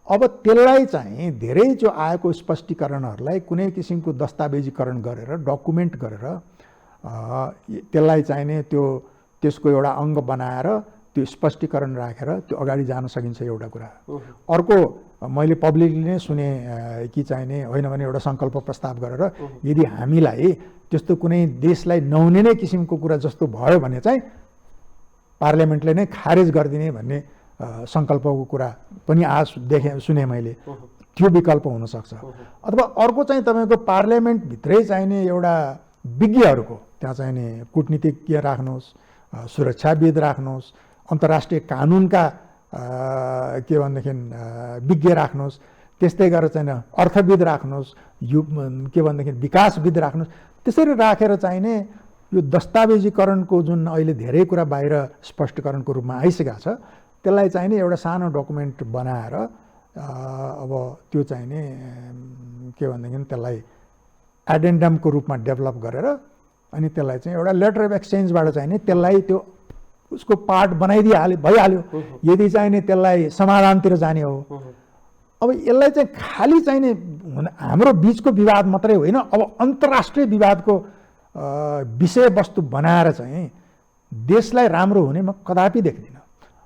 अब त्यसलाई चाहिँ धेरै जो आएको स्पष्टीकरणहरूलाई कुनै किसिमको दस्तावेजीकरण गरेर डकुमेन्ट गरेर त्यसलाई चाहिने त्यसको एउटा अङ्ग बनाएर त्यो स्पष्टीकरण राखेर त्यो अगाडि जान सकिन्छ, एउटा कुरा। अर्को मैले पब्लिकली नै सुने कि चाहिने होइन भने एउटा सङ्कल्प प्रस्ताव गरेर यदि हामीलाई त्यस्तो कुनै देशलाई नहुने किसिमको कुरा जस्तो भयो भने चाहिँ पार्लियामेन्टले नै खारेज गरिदिने भन्ने सङ्कल्पको कुरा पनि सुने मैले। त्यो विकल्प हुनसक्छ। अथवा अर्को चाहिँ तपाईँको पार्लियामेन्टभित्रै चाहिने एउटा विज्ञहरूको त्यहाँ चाहिने कूटनीतिज्ञ राख्नुहोस्, सुरक्षाविद राख्नुहोस्, अन्तर्राष्ट्रिय कानुनका के भनेदेखि विज्ञ राख्नुहोस्, त्यस्तै गरेर चाहिँ अर्थविद राख्नुहोस्, के भनेदेखि विकासविद राख्नुहोस्। त्यसरी राखेर चाहिने यो दस्तावेजीकरणको जुन अहिले धेरै कुरा बाहिर स्पष्टीकरणको रूपमा आइसकेको छ त्यसलाई चाहिने एउटा सानो डकुमेन्ट बनाएर अब त्यो चाहिने के भनेदेखि त्यसलाई एडेन्डमको रूपमा डेभलप गरेर अनि त्यसलाई चाहिँ एउटा लेटर अफ एक्सचेन्जबाट चाहिने त्यसलाई त्यो उसको पार्ट भइहाल्यो। यदि चाहिने त्यसलाई समाधानतिर जाने हो। अब यसलाई चाहिँ खालि चाहिने हाम्रो बिचको विवाद मात्रै होइन, अब अन्तर्राष्ट्रिय विवादको विषयवस्तु बनाएर चाहिँ देशलाई राम्रो हुने म कदापि देख्दिनँ।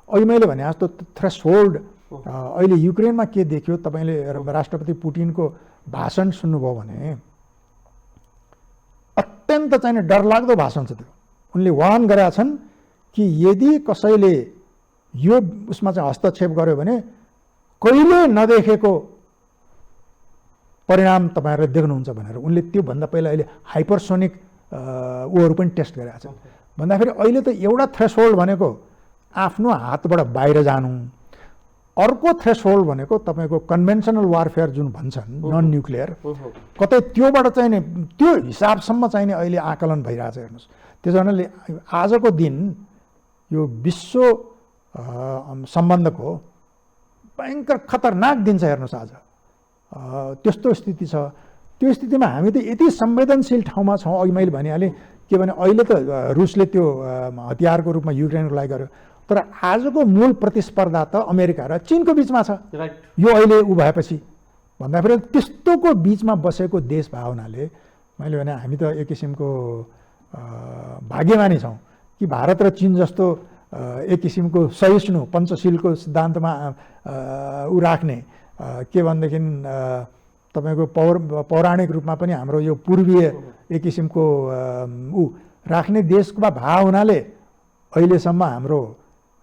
अहिले मैले भने जस्तो थ्रेसहोल्ड अहिले युक्रेनमा के देखियो, तपाईँले राष्ट्रपति पुटिनको भाषण सुन्नुभयो भने अत्यन्त चाहिने डरलाग्दो भाषण छ त्यो। उनले वार्न गरेका छन् कि यदि कसैले यो उसमा चाहिँ हस्तक्षेप गर्यो भने कहिले नदेखेको परिणाम तपाईँहरूले देख्नुहुन्छ भनेर उनले त्योभन्दा पहिला अहिले हाइपरसोनिक ऊहरू पनि टेस्ट गरेका छन्। भन्दाखेरि अहिले त एउटा थ्रेसहोल्ड भनेको आफ्नो हातबाट बाहिर जानु, अर्को थ्रेसहोल्ड भनेको तपाईँको कन्भेन्सनल वारफेयर जुन भन्छन् नन न्युक्लियर, कतै त्योबाट चाहिने त्यो हिसाबसम्म चाहिने अहिले आकलन भइरहेछ। हेर्नुहोस्, त्यसो हुनाले आजको दिन यो विश्व सम्बन्धको भयङ्कर खतरनाक दिन छ। हेर्नुहोस् आज त्यस्तो स्थिति छ। त्यो स्थितिमा हामी त यति संवेदनशील ठाउँमा छौँ। अघि मैले भनिहालेँ के भने अहिले त रुसले त्यो हतियारको रूपमा युक्रेनको लागि गर्यो, तर आजको मूल प्रतिस्पर्धा त अमेरिका र चीनको बिचमा छ। यो अहिले ऊ भएपछि भन्दाखेरि त्यस्तोको बिचमा बसेको देश भावनाले मैले भने हामी त एक किसिमको भाग्यमानी छौँ कि भारत र चीन जस्तो एक किसिमको सहिष्णु पञ्चशीलको सिद्धान्तमा ऊ राख्ने के भनेदेखि तपाईँको पौराणिक रूपमा पनि हाम्रो यो पूर्वीय एक किसिमको ऊ राख्ने देशमा भाव हुनाले अहिलेसम्म हाम्रो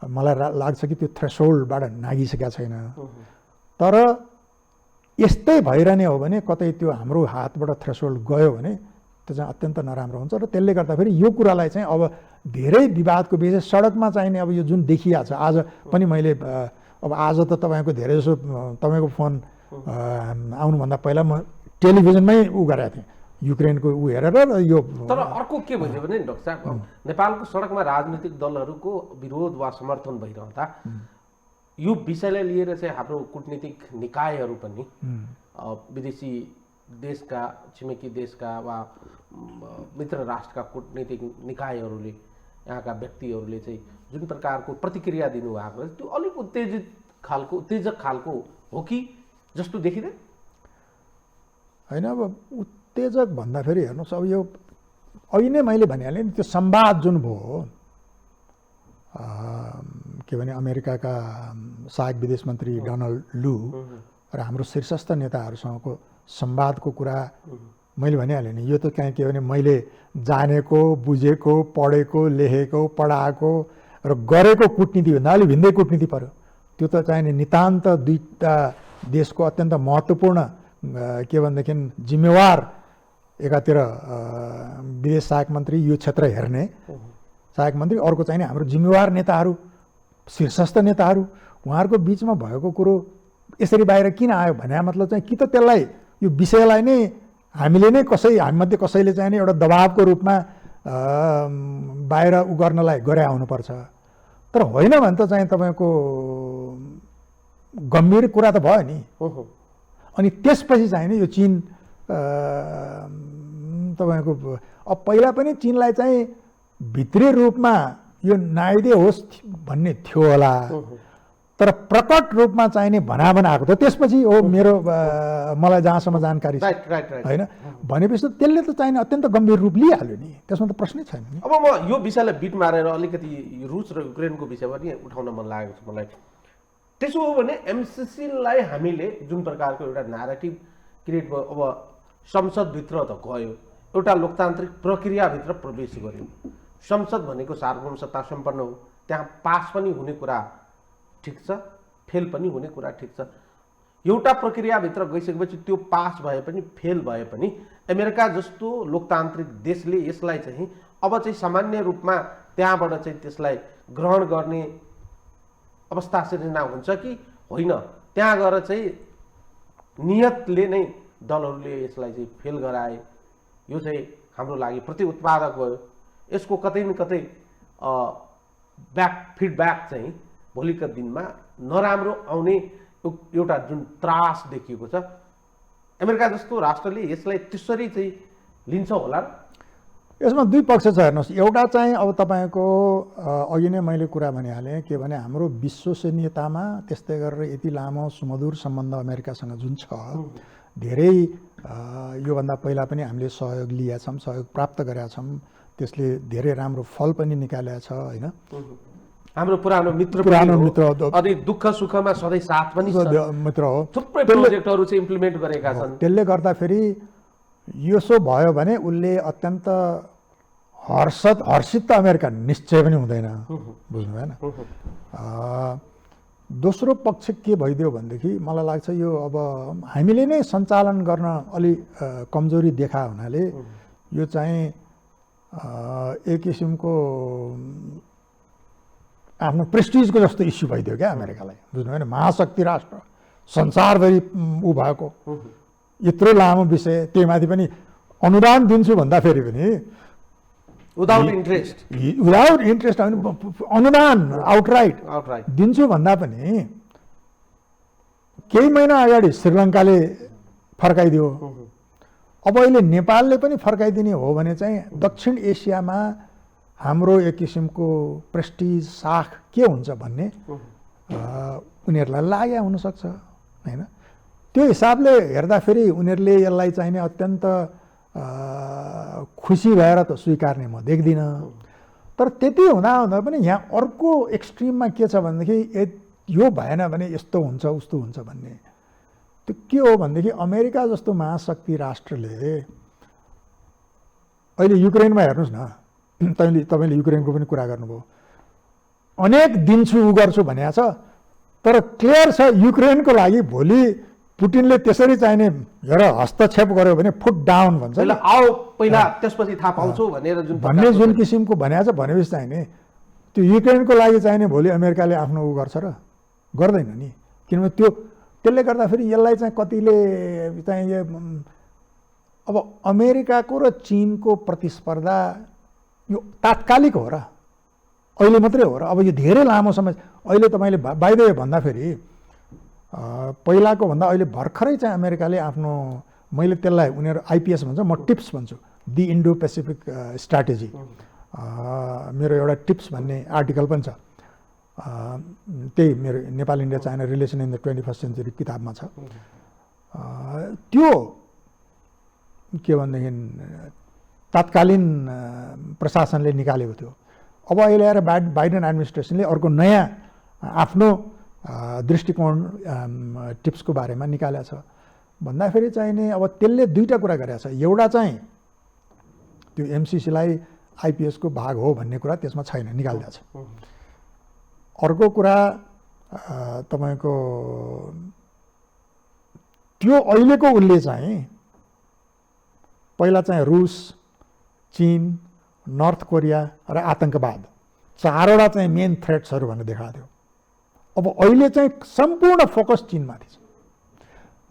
मलाई लाग्छ कि त्यो थ्रेसहोल्डबाट नागिसकेका छैन। तर यस्तै भइरहने हो भने कतै त्यो हाम्रो हातबाट थ्रेसहोल्ड गयो भने त्यो चाहिँ अत्यन्त नराम्रो हुन्छ। र त्यसले गर्दाखेरि यो कुरालाई चाहिँ अब धेरै विवादको विषय सडकमा चाहिने अब यो जुन देखिएको छ आज पनि मैले अब आज त तपाईँको धेरै जसो तपाईँको फोन आउनुभन्दा पहिला म टेलिभिजनमै ऊ गरेको थिएँ युक्रेनको ऊ हेरेर यो। तर अर्को के भइदियो भने डाक्टर साहब, नेपालको सडकमा राजनीतिक दलहरूको विरोध वा समर्थन भइरहँदा यो विषयलाई लिएर चाहिँ हाम्रो कूटनीतिक निकायहरू पनि विदेशी देशका छिमेकी देशका वा मित्र राष्ट्रका कूटनीतिक निकायहरूले यहाँका व्यक्तिहरूले चाहिँ जुन प्रकारको प्रतिक्रिया दिनुभएको छ त्यो अलिक उत्तेजक खालको हो कि जस्तो देखिँदैन? होइन, अब उत्तेजक भन्दाखेरि हेर्नुहोस्, अब यो अघि नै मैले भनिहालेँ नि, त्यो संवाद जुन भयो के भने अमेरिकाका सहायक विदेश मन्त्री डोनाल्ड लू र हाम्रो शीर्षस्थ नेताहरूसँगको संवादको कुरा मैले भनिहालेँ नि। यो त कहीँ के भने मैले जानेको, बुझेको, पढेको, लेखेको, पढाएको र गरेको कूटनीतिभन्दा अलिक भिन्दै कूटनीति पर्यो। त्यो त चाहिने नितान्त दुईटा देशको अत्यन्त महत्त्वपूर्ण के भनेदेखि जिम्मेवार एकातिर विदेश सहायक मन्त्री, यो क्षेत्र हेर्ने सहायक मन्त्री, अर्को चाहिने हाम्रो जिम्मेवार नेताहरू, शीर्षस्थ नेताहरू, उहाँहरूको बिचमा भएको कुरो यसरी बाहिर किन आयो भने मतलब चाहिँ कि त त्यसलाई यो विषयलाई नै हामीले नै हामीमध्ये कसैले चाहिँ एउटा दबावको रूपमा बाहिर उ गर्नलाई गरे आउनुपर्छ। तर होइन भने त चाहिँ तपाईँको गम्भीर कुरा त भयो नि। अनि त्यसपछि चाहिँ नि यो चीन तपाईँको अब पहिला पनि चीनलाई चाहिँ भित्री रूपमा यो नाइदे होस् भन्ने थियो होला, तर प्रकट रूपमा चाहिने भनाभन आएको थियो त्यसपछि हो मेरो मलाई जहाँसम्म जानकारी छ होइन भनेपछि त्यसले त चाहिने अत्यन्त गम्भीर रूप लिइहाल्यो नि, त्यसमा त प्रश्नै छैन नि। अब म यो विषयलाई बिट मारेर अलिकति रुस र युक्रेनको विषयमा पनि उठाउन मन लागेको छ मलाई। त्यसो हो भने एमसिसीलाई हामीले जुन प्रकारको एउटा न्यारेटिभ क्रिएट भयो, अब संसदभित्र त गयो, एउटा लोकतान्त्रिक प्रक्रियाभित्र प्रवेश गर्यो। संसद भनेको सार्वभौम सत्ता सम्पन्न हो, त्यहाँ पास पनि हुने कुरा ठिक छ, फेल पनि हुने कुरा ठिक छ। एउटा प्रक्रियाभित्र गइसकेपछि त्यो पास भए पनि फेल भए पनि अमेरिका जस्तो लोकतान्त्रिक देशले यसलाई चाहिँ अब चाहिँ सामान्य रूपमा त्यहाँबाट चाहिँ त्यसलाई ग्रहण गर्ने अवस्था सिर्जना हुन्छ कि होइन, त्यहाँ गएर चाहिँ नियतले नै दलहरूले यसलाई चाहिँ फेल गराए, यो चाहिँ हाम्रो लागि प्रति उत्पादक भयो, यसको कतै न कतै फिडब्याक चाहिँ भोलिका दिनमा नराम्रो आउने एउटा जुन त्रास देखिएको छ, अमेरिका जस्तो राष्ट्रले यसलाई त्यसरी चाहिँ लिन्छ होला। यसमा दुई पक्ष छ हेर्नुहोस्। एउटा चाहिँ अब तपाईँको अघि नै मैले कुरा भनिहालेँ के भने हाम्रो विश्वसनीयतामा त्यस्तै गरेर यति लामो सुमधुर सम्बन्ध अमेरिकासँग जुन छ, धेरै योभन्दा पहिला पनि हामीले सहयोग लिएका छौँ, सहयोग प्राप्त गरेका छौँ, त्यसले धेरै राम्रो फल पनि निकालेको छ होइन। हाम्रो पुरानो मित्र अनि दुःख सुखमा सधैँ साथ पनि मित्र हो, थुप्रै प्रोजेक्टहरू चाहिँ इम्प्लिमेन्ट गरेका छन्। त्यसले गर्दाखेरि यसो भयो भने उसले अत्यन्त हर्षित त अमेरिका निश्चय पनि हुँदैन, बुझ्नु भएन। दोस्रो पक्ष के भइदियो भनेदेखि मलाई लाग्छ यो अब हामीले नै सञ्चालन गर्न अलि कमजोरी देखा हुनाले यो चाहिँ एक किसिमको आफ्नो प्रेस्टिजको जस्तो इस्यु भइदियो क्या अमेरिकालाई, बुझ्नु भएन। महाशक्ति राष्ट्र, संसारभरि ऊ भएको यत्रो लामो विषय, त्यही माथि पनि अनुदान दिन्छु भन्दाखेरि पनि विदाउट इन्ट्रेस्ट अनुदान आउटराइट दिन्छु भन्दा पनि केही महिना अगाडि श्रीलङ्काले फर्काइदियो। अब अहिले नेपालले पनि फर्काइदिने हो भने चाहिँ दक्षिण एसियामा हाम्रो एक किसिमको प्रेस्टिज साख के हुन्छ भन्ने उनीहरूलाई लाग्या हुनसक्छ होइन। त्यो हिसाबले हेर्दाखेरि उनीहरूले यसलाई चाहिने अत्यन्त खुसी भएर त स्वीकार्ने म देख्दिनँ। तर त्यति हुँदा पनि यहाँ अर्को एक्सट्रिममा के छ भनेदेखि यो भएन भने यस्तो हुन्छ उस्तो हुन्छ भन्ने, त्यो के हो भनेदेखि अमेरिका जस्तो महाशक्ति राष्ट्रले अहिले युक्रेनमा हेर्नुहोस् न, तपाईँले युक्रेनको पनि कुरा गर्नुभयो, अनेक दिन्छु उ गर्छु भनेको छ, तर क्लियर छ युक्रेनको लागि भोलि पुटिनले त्यसरी चाहिने हेर हस्तक्षेप गर्यो भने फुट डाउन भन्छ, आओ पहिला त्यसपछि थाहा पाउँछौ भनेर जुन किसिमको भनेको छ भनेपछि चाहिने त्यो युक्रेनको लागि चाहिने भोलि अमेरिकाले आफ्नो उ गर्छ र गर्दैन नि। किनभने त्यसले गर्दाखेरि यसलाई चाहिँ कतिले चाहिँ अब अमेरिकाको र चिनको प्रतिस्पर्धा यो तात्कालिक हो र अहिले मात्रै हो र अब यो धेरै लामो समय। अहिले तपाईँले बाइ द वे भन्दाखेरि पहिलाको भन्दा अहिले भर्खरै चाहिँ अमेरिकाले आफ्नो, मैले त्यसलाई उनीहरू आइपिएस भन्छ, म टिप्स भन्छु, दि इन्डो पेसिफिक स्ट्राटेजी, मेरो एउटा टिप्स भन्ने आर्टिकल पनि छ, त्यही मेरो Nepal India China relation in the 21st century किताबमा छ। त्यो के भनेदेखि तात्कालीन प्रशासनले निकालेको थियो। अब अहिले आएर बाइडेन एडमिनिस्ट्रेसनले अर्को नयाँ आफ्नो दृष्टिकोण टिप्सको बारेमा निकालेको छ भन्दाखेरि चाहिँ नि अब त्यसले दुईवटा कुरा गरेको छ। एउटा चाहिँ त्यो एमसिसीलाई आइपिएसको भाग हो भन्ने कुरा त्यसमा छैन, निकालिदिएको छ। अर्को कुरा तपाईँको त्यो अहिलेको उसले चाहिँ पहिला चाहिँ रुस, चीन, नर्थ कोरिया र आतङ्कवाद चारवटा चाहिँ मेन थ्रेट्सहरू भनेर देखाएको थियो। अब अहिले चाहिँ सम्पूर्ण फोकस चीनमाथि छ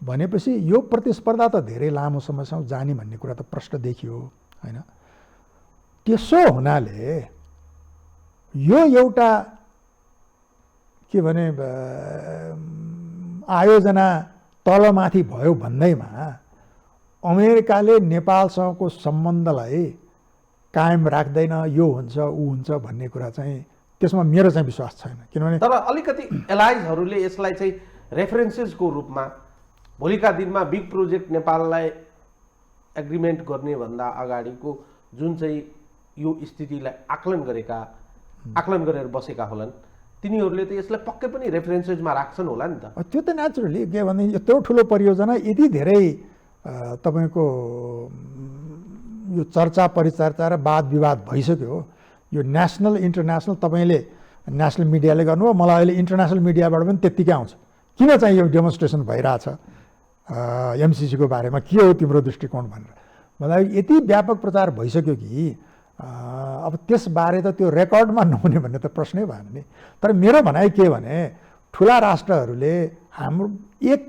भनेपछि यो प्रतिस्पर्धा त धेरै लामो समयसम्म जाने भन्ने कुरा त प्रश्न देखियो हैन। त्यसो हुनाले यो एउटा के भने आयोजना तलमाथि भयो भन्दैमा अमेरिकाले नेपालसँगको सम्बन्धलाई कायम राख्दैन, यो हुन्छ ऊ हुन्छ भन्ने कुरा चाहिँ त्यसमा मेरो चाहिँ विश्वास छैन। किनभने तर अलिकति एलाइजहरूले यसलाई चाहिँ रेफरेन्सेसको रूपमा भोलिका दिनमा बिग प्रोजेक्ट नेपाललाई एग्रिमेन्ट गर्ने भन्दा अगाडिको जुन चाहिँ यो स्थितिलाई आकलन गरेर बसेका होलान् तिनीहरूले त यसलाई पक्कै पनि रेफरेन्सेसमा राख्छन् होला नि त। त्यो त नेचुरली के भने यत्रो ठुलो परियोजना यति धेरै तपाईँको यो चर्चा परिचर्चा र वाद विवाद भइसक्यो। यो नेसनल इन्टरनेसनल तपाईँले नेसनल मिडियाले गर्नुभयो, मलाई अहिले इन्टरनेसनल मिडियाबाट पनि त्यत्तिकै आउँछ किन चाहिँ यो डेमोन्स्ट्रेसन भइरहेछ एमसिसीको बारेमा, के हो तिम्रो दृष्टिकोण भनेर भन्दाखेरि यति व्यापक प्रचार भइसक्यो कि अब त्यसबारे त त्यो रेकर्डमा नहुने भन्ने त प्रश्नै भएन नि। तर मेरो भनाइ के भने ठुला राष्ट्रहरूले हाम्रो एक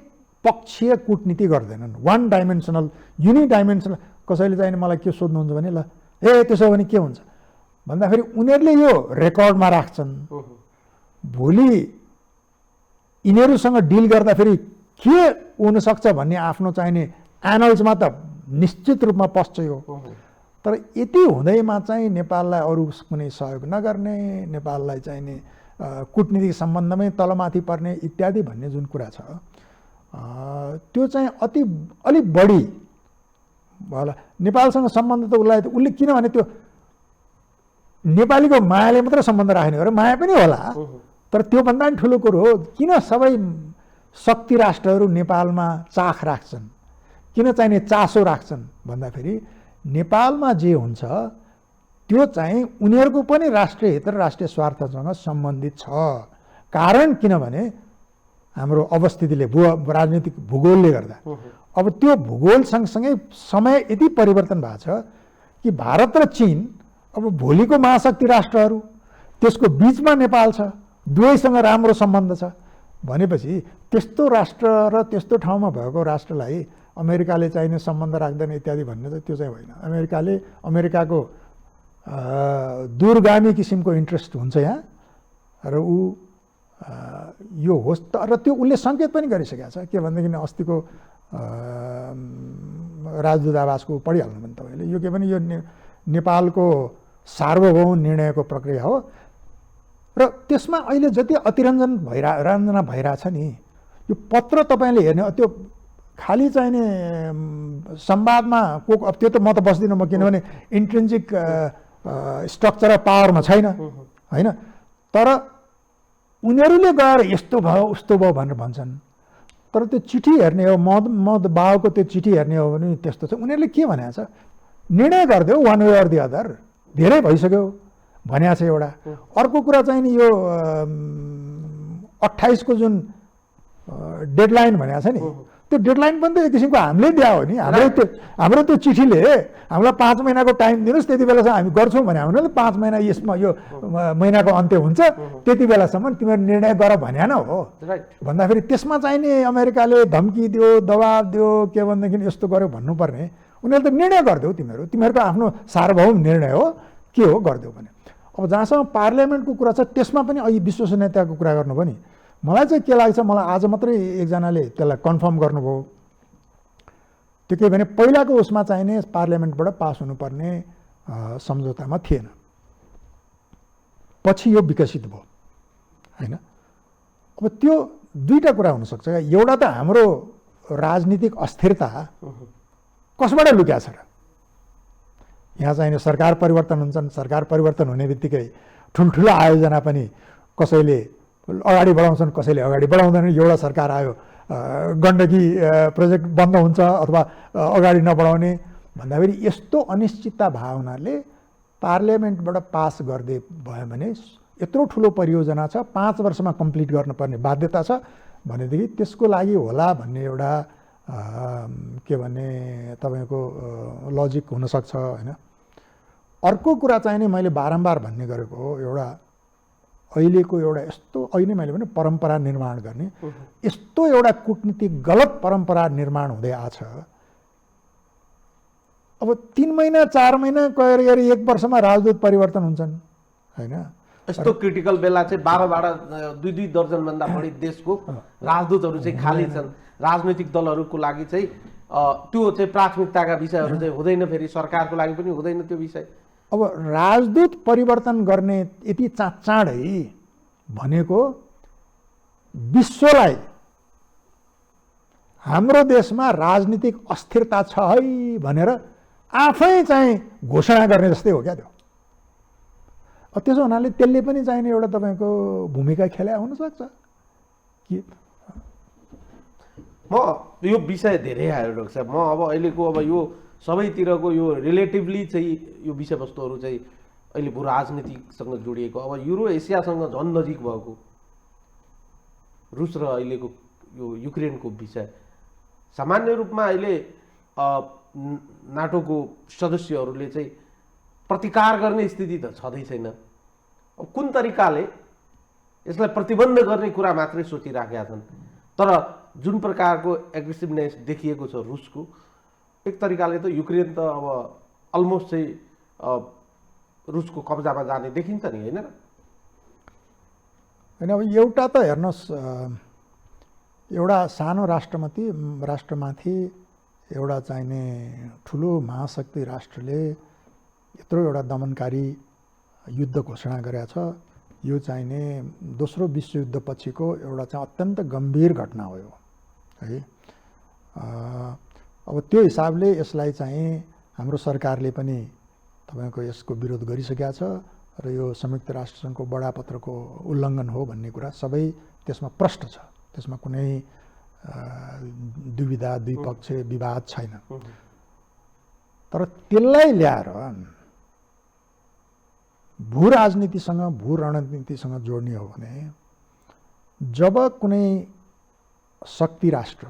पक्षीय कूटनीति गर्दैनन्, वान डाइमेन्सनल युनिडाइमेन्सनल। कसैले चाहिँ मलाई के सोध्नुहुन्छ भने ल त्यसो भने के हुन्छ भन्दाखेरि उनीहरूले यो रेकर्डमा राख्छन्। भोलि यिनीहरूसँग डिल गर्दाखेरि के हुनसक्छ भन्ने आफ्नो चाहिने एनल्समा त निश्चित रूपमा पस्छ यो। तर यति हुँदैमा चाहिँ नेपाललाई अरू कुनै सहयोग नगर्ने, नेपाललाई चाहिने कूटनीतिक सम्बन्धमै तलमाथि पर्ने इत्यादि भन्ने जुन कुरा छ त्यो चाहिँ अलिक बढी होला। नेपालसँग सम्बन्ध त उसले किनभने त्यो नेपालीको मायाले मात्र सम्बन्ध राख्ने हो र माया पनि होला, तर त्योभन्दा पनि ठुलो कुरो हो किन सबै शक्ति राष्ट्रहरू नेपालमा चाख राख्छन्, किन चाहिने चासो राख्छन् भन्दाखेरि नेपालमा जे हुन्छ त्यो चाहिँ उनीहरूको पनि राष्ट्रिय हित र राष्ट्रिय स्वार्थसँग सम्बन्धित छ। कारण किनभने हाम्रो अवस्थितिले राजनीतिक भूगोलले गर्दा अब त्यो भूगोल सँगसँगै समय यति परिवर्तन भएको छ कि भारत र चीन अब भोलिको महाशक्ति राष्ट्रहरू, त्यसको बिचमा नेपाल छ, दुवैसँग राम्रो सम्बन्ध छ भनेपछि त्यस्तो राष्ट्र र त्यस्तो ठाउँमा भएको राष्ट्रलाई अमेरिकाले चाहिने सम्बन्ध राख्दैन इत्यादि भन्ने त त्यो चाहिँ होइन। अमेरिकाको दूरगामी किसिमको इन्ट्रेस्ट हुन्छ यहाँ र ऊ यो होस् र त्यो उसले सङ्केत पनि गरिसकेको छ। के भनेदेखि अस्तिको राजदूतावासको पढिहाल्नु भने तपाईँले यो के भने यो नेपालको सार्वभौम निर्णयको प्रक्रिया हो र त्यसमा अहिले जति रञ्जना भइरहेछ नि यो पत्र तपाईँले हेर्ने त्यो खालि चाहिने संवादमा अब त्यो त म त बस्दिनँ म, किनभने इन्ट्रेन्सिक स्ट्रक्चर अफ पावरमा छैन होइन। तर उनीहरूले गएर यस्तो भयो उस्तो भयो भनेर भन्छन्, तर त्यो चिठी हेर्ने हो म बाबुको त्यो चिठी हेर्ने हो भने त्यस्तो छ। उनीहरूले के भनेको छ, निर्णय गरिदियो one way or the other, धेरै भइसक्यो भनेको छ एउटा। अर्को कुरा चाहिँ नि यो 28 को जुन डेडलाइन भनेको छ नि त्यो डेडलाइन पनि त एक किसिमको हामीले दिया हो नि। हाम्रो त्यो चिठीले हामीलाई 5 महिनाको टाइम दिनुहोस्, त्यति बेलासम्म हामी गर्छौँ भने हामीले 5 महिना यसमा यो महिनाको अन्त्य हुन्छ त्यति बेलासम्म तिमीहरू निर्णय गर भनेन हो भन्दाखेरि त्यसमा चाहिँ नि अमेरिकाले धम्की दियो, दबाब दियो, के भनेदेखि यस्तो गर्यो भन्नुपर्ने। उनीहरूले त निर्णय गरिदेऊ, तिमीहरूको आफ्नो सार्वभौम निर्णय हो, के हो गरिदेऊ भने। अब जहाँसम्म पार्लियामेन्टको कुरा छ त्यसमा पनि अहिले विश्वसनीयताको कुरा गर्नु पनि मलाई चाहिँ के लाग्छ, मलाई आज मात्रै एकजनाले त्यसलाई कन्फर्म गर्नुभयो। त्यो के भने पहिलाको उसमा चाहिने पार्लियामेन्टबाट पास हुनुपर्ने सम्झौतामा थिएन, पछि यो विकसित भयो होइन। अब त्यो दुईवटा कुरा हुनसक्छ। एउटा त हाम्रो राजनीतिक अस्थिरता कसबाट लुक्या छ र? यहाँ चाहिँ सरकार परिवर्तन हुन्छन्, सरकार परिवर्तन हुने बित्तिकै ठुल्ठुलो आयोजना पनि कसैले अगाडि बढाउँछन्, कसैले अगाडि बढाउँदैनन्। एउटा सरकार आयो गण्डकी प्रोजेक्ट बन्द हुन्छ अथवा अगाडि नबढाउने भन्दाखेरि यस्तो अनिश्चितता भावनाले पार्लियामेन्टबाट पास गर्दै भयो भने यत्रो ठुलो परियोजना छ, 5 वर्षमा कम्प्लिट गर्नुपर्ने बाध्यता छ भनेदेखि त्यसको लागि होला भन्ने एउटा के भने तपाईँको लजिक हुनसक्छ होइन। अर्को कुरा चाहिँ नि मैले बारम्बार भन्ने गरेको हो, एउटा अहिलेको एउटा यस्तो अहिले मैले भने परम्परा निर्माण गर्ने यस्तो एउटा कुटनीतिक गलत परम्परा निर्माण हुँदै आछ। अब 3 महिना 4 महिना गरी 1 वर्षमा राजदूत परिवर्तन हुन्छन् होइन। यस्तो क्रिटिकल बेला चाहिँ 12 2 दर्जनभन्दा बढी देशको राजदूतहरू चाहिँ खाली छन्। राजनैतिक दलहरूको लागि चाहिँ त्यो चाहिँ प्राथमिकताका विषयहरू चाहिँ हुँदैन, फेरि सरकारको लागि पनि हुँदैन त्यो विषय। अब राजदूत परिवर्तन गर्ने यति चाँडै भनेको विश्वलाई हाम्रो देशमा राजनीतिक अस्थिरता छ है भनेर आफै चाहिँ घोषणा गर्ने जस्तै हो क्या त्यो। त्यसो हुनाले त्यसले पनि चाहिने एउटा तपाईँको भूमिका खेला हुनसक्छ कि म यो विषय धेरै आयो डाक्टर साहब। म अब अहिलेको अब यो सबैतिरको यो रिलेटिभली चाहिँ यो विषयवस्तुहरू चाहिँ अहिले भू राजनीतिसँग जोडिएको, अब युरो एसियासँग झन् नजिक भएको रुस र अहिलेको यो युक्रेनको विषय सामान्य रूपमा अहिले नाटोको सदस्यहरूले चाहिँ प्रतिकार गर्ने स्थिति त छँदै छैन। अब कुन तरिकाले यसलाई प्रतिबन्ध गर्ने कुरा मात्रै सोचिराखेका छन्, तर जुन प्रकारको एग्रेसिभनेस देखिएको छ रुसको, एक तरिकाले त युक्रेन त अब अलमोस्ट चाहिँ रुसको कब्जामा जाने देखिन्छ नि होइन र? होइन, अब एउटा त हेर्नुहोस्, एउटा सानो राष्ट्रमाथि एउटा चाहिने ठुलो महाशक्ति राष्ट्रले यत्रो एउटा दमनकारी युद्ध घोषणा गरेको छ। यो चाहिने दोस्रो विश्वयुद्ध पछिको एउटा चाहिँ अत्यन्त गम्भीर घटना हो यो है। अब त्यो हिसाबले यसलाई चाहिँ हाम्रो सरकारले पनि तपाईँको यसको विरोध गरिसकेका छ र यो संयुक्त राष्ट्रसङ्घको बडापत्रको उल्लङ्घन हो भन्ने कुरा सबै त्यसमा प्रष्ट छ, त्यसमा कुनै दुविधा द्विपक्ष विवाद छैन। तर त्यसलाई ल्याएर भू राजनीतिसँग भू रणनीतिसँग जोड्ने हो भने जब कुनै शक्ति राष्ट्र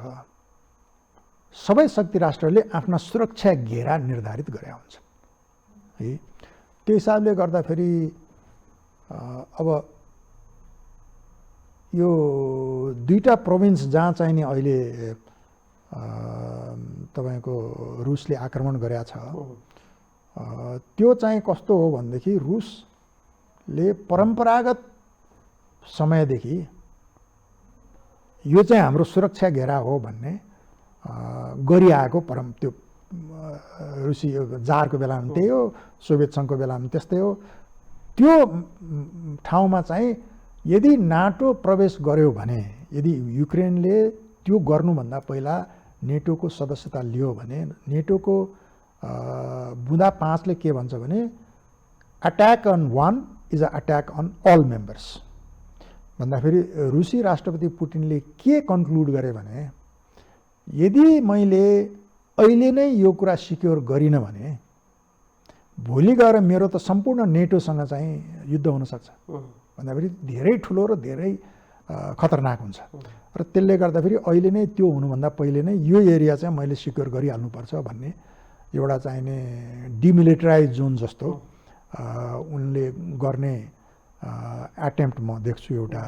सबै शक्ति राष्ट्रले आफ्ना सुरक्षा घेरा निर्धारित गरेका हुन्छ है, त्यो हिसाबले गर्दाखेरि अब यो 2टा प्रोभिन्स जहाँ चाहिँ नि अहिले तपाईँको रुसले आक्रमण गरेका छ त्यो चाहिँ कस्तो हो भनेदेखि रुसले परम्परागत समयदेखि यो चाहिँ हाम्रो सुरक्षा घेरा हो भन्ने गरिआएको त्यो रुसी जारको बेलामा त्यही हो, सोभियत सङ्घको बेलामा त्यस्तै हो। त्यो ठाउँमा चाहिँ यदि नाटो प्रवेश गर्यो भने, यदि युक्रेनले त्यो गर्नुभन्दा पहिला नेटोको सदस्यता लियो भने, नेटोको बुँदा 5ले के भन्छ भने attack on one is a attack on all members भन्दाखेरि रुसी राष्ट्रपति पुटिनले के कन्क्लुड गरे भने यदि मैले अहिले नै यो कुरा सिक्योर गरिनँ भने भोलि गएर मेरो त सम्पूर्ण नेटोसँग चाहिँ युद्ध हुनसक्छ भन्दाखेरि धेरै ठुलो र धेरै खतरनाक हुन्छ र त्यसले गर्दाखेरि अहिले नै त्यो हुनुभन्दा पहिले नै यो एरिया चाहिँ मैले सिक्योर गरिहाल्नुपर्छ भन्ने एउटा चाहिने डिमिलिटराइज जोन जस्तो उनले गर्ने एटेम्प्ट म देख्छु एउटा।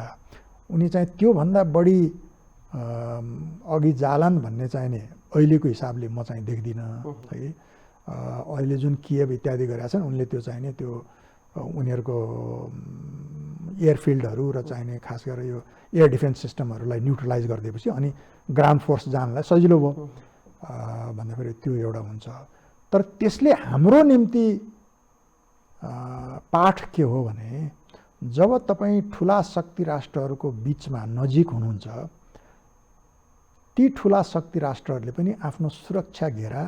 उनी चाहिँ त्योभन्दा बढी अघि जालान् भन्ने चाहिँ नि अहिलेको हिसाबले म चाहिँ देख्दिनँ है। अहिले जुन किएभ इत्यादि गरेका छन् उनले त्यो चाहिने त्यो उनीहरूको एयरफिल्डहरू र चाहिने खास गरेर यो एयर डिफेन्स सिस्टमहरूलाई न्युट्रलाइज गरिदिएपछि अनि ग्राउन्ड फोर्स जानलाई सजिलो भयो भन्दाखेरि त्यो एउटा हुन्छ। तर त्यसले हाम्रो निम्ति पाठ के हो भने जब तपाईँ ठुला शक्ति राष्ट्रहरूको बिचमा नजिक हुनुहुन्छ ती ठुला शक्ति राष्ट्रहरूले पनि आफ्नो सुरक्षा घेरा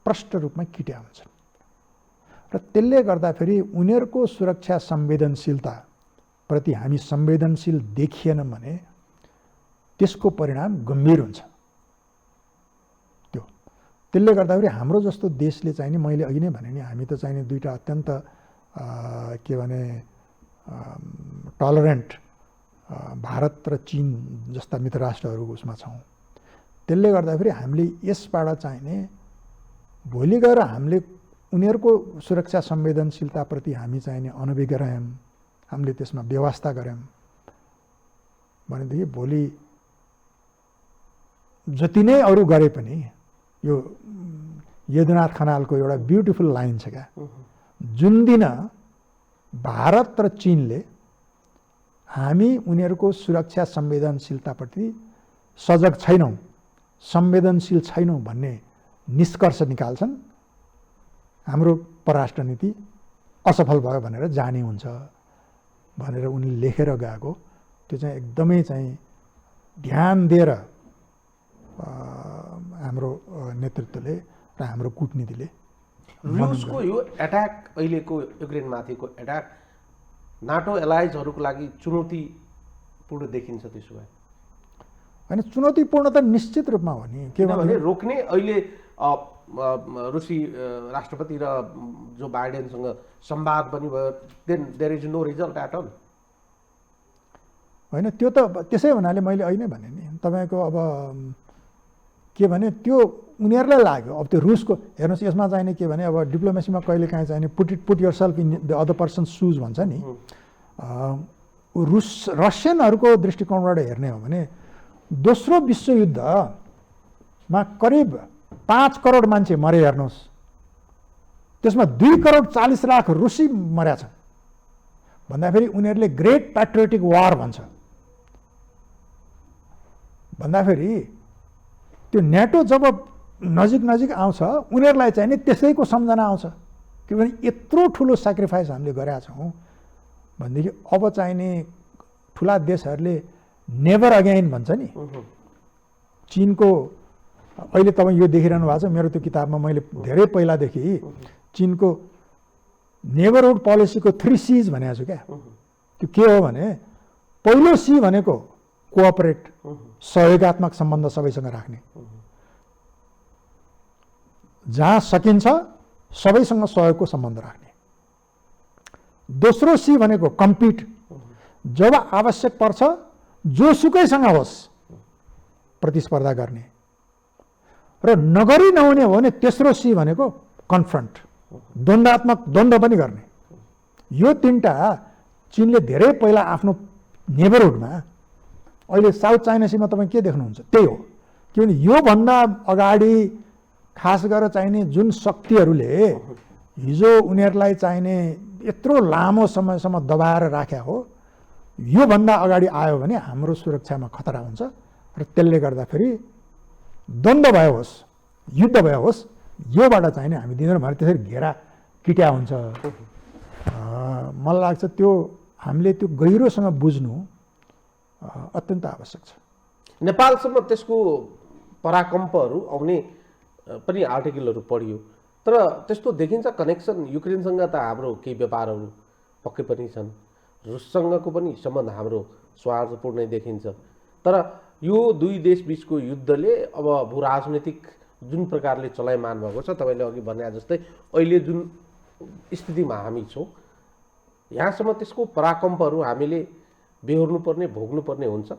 प्रष्ट रूपमा किट्या हुन्छन् र त्यसले गर्दाखेरि उनीहरूको सुरक्षा संवेदनशीलताप्रति हामी संवेदनशील देखिएनौँ भने त्यसको परिणाम गम्भीर हुन्छ। त्यसले गर्दाखेरि हाम्रो जस्तो देशले चाहिँ नि मैले अघि नै भने नि हामी त चाहिँ नि दुईटा अत्यन्त के भने टलरेन्ट भारत र चीन जस्ता मित्र राष्ट्रहरू उसमा छौँ। त्यसले गर्दाखेरि हामीले यसबाट चाहिँ नि भोलि गएर हामीले उनीहरूको सुरक्षा संवेदनशीलताप्रति हामी चाहिँ नि अनभिज्ञ रह्यौँ, हामीले त्यसमा व्यवस्था गऱ्यौँ भनेदेखि भोलि जति नै अरू गरे पनि यो यदुनाथ खनालको एउटा ब्युटिफुल लाइन छ क्या, जुन दिन भारत र चीनले हामी उनीहरूको सुरक्षा संवेदनशीलताप्रति सजग छैनौँ, संवेदनशील छैनौँ भन्ने निष्कर्ष निकाल्छन्, हाम्रो परराष्ट्र नीति असफल भयो भनेर जाने हुन्छ भनेर उनले लेखेर गएको। त्यो चाहिँ एकदमै चाहिँ ध्यान दिएर हाम्रो नेतृत्वले र हाम्रो कूटनीतिले रुसको यो एट्याक, अहिलेको युक्रेनमाथिको एट्याक नाटो एलाइजहरूको लागि चुनौतीपूर्ण देखिन्छ त्यसो भए? होइन, चुनौतीपूर्ण त निश्चित रूपमा हो नि। किनभने रोक्ने अहिले रुसी राष्ट्रपति र जो बाइडेनसँग संवाद पनि भयो, then there is no result at all. होइन, त्यो त त्यसै हुनाले मैले अहिले नै भने नि तपाईँको अब के भने त्यो उनीहरूलाई लाग्यो। अब त्यो रुसको हेर्नुहोस्, यसमा चाहिँ नि के भने अब डिप्लोमेसीमा कहिले काहीँ चाहिँ नि put your self in the other person shoes भन्छ नि। रसियनहरूको दृष्टिकोणबाट हेर्ने हो भने दोस्रो विश्वयुद्धमा करिब 5 करोड मान्छे मरे हेर्नुहोस्, त्यसमा 2 करोड 40 लाख रुसी मर्या छन् भन्दाखेरि उनीहरूले ग्रेट प्याट्रियोटिक वार भन्छ। भन्दाखेरि त्यो नेटो जब नजिक नजिक आउँछ उनीहरूलाई चाहिँ नि त्यसैको सम्झना आउँछ, किनभने यत्रो ठुलो सेक्रिफाइस हामीले गरेका छौँ भनेदेखि अब चाहिँ नि ठुला देशहरूले नेभर अगेन भन्छ नि। चीनको अहिले तपाईँ यो देखिरहनु भएको छ, मेरो त्यो किताबमा मैले धेरै पहिलादेखि चीनको नेबरहुड पोलिसीको 3 C's भनेको छु क्या। त्यो के हो भने पहिलो सी भनेको कोअपरेट, सहयोगात्मक सम्बन्ध सबैसँग राख्ने, जहाँ सकिन्छ सबैसँग सहयोगको सम्बन्ध राख्ने। दोस्रो सी भनेको कम्पिट, जब आवश्यक पर्छ जोसुकैसँग होस् प्रतिस्पर्धा गर्ने, र नगरी नहुने हो भने तेस्रो सी भनेको कन्फ्रन्ट, द्वन्द्व पनि गर्ने। यो 3टा चीनले धेरै पहिला आफ्नो नेबरहुडमा, अहिले साउथ चाइना सीमा तपाईँ के देख्नुहुन्छ त्यही हो। किनभने योभन्दा अगाडि खास गरेर चाहिने जुन शक्तिहरूले हिजो उनीहरूलाई चाहिने यत्रो लामो समयसम्म दबाएर राख्या हो, योभन्दा अगाडि आयो भने हाम्रो सुरक्षामा खतरा हुन्छ र त्यसले गर्दाखेरि द्वन्द्व भयो होस्, युद्ध भयो होस्, योबाट चाहिने हामी दिँदैनौँ भने त्यसरी घेरा किट्या हुन्छ। मलाई लाग्छ त्यो हामीले त्यो गहिरोसँग बुझ्नु अत्यन्त आवश्यक छ। नेपालसम्म त्यसको पराकम्पहरू आउने पनि आर्टिकलहरू पढियो, तर त्यस्तो देखिन्छ कनेक्सन युक्रेनसँग त हाम्रो केही व्यापारहरू पक्कै पनि छन्, रुससँगको पनि सम्बन्ध हाम्रो स्वार्थपूर्णै देखिन्छ। तर यो दुई देश बीचको युद्धले अब भू राजनीतिक जुन प्रकारले चलायमान भएको छ, तपाईँले अघि भने जस्तै अहिले जुन स्थितिमा हामी छौँ, यहाँसम्म त्यसको पराकम्पहरू हामीले बेहोर्नुपर्ने, भोग्नुपर्ने हुन्छ।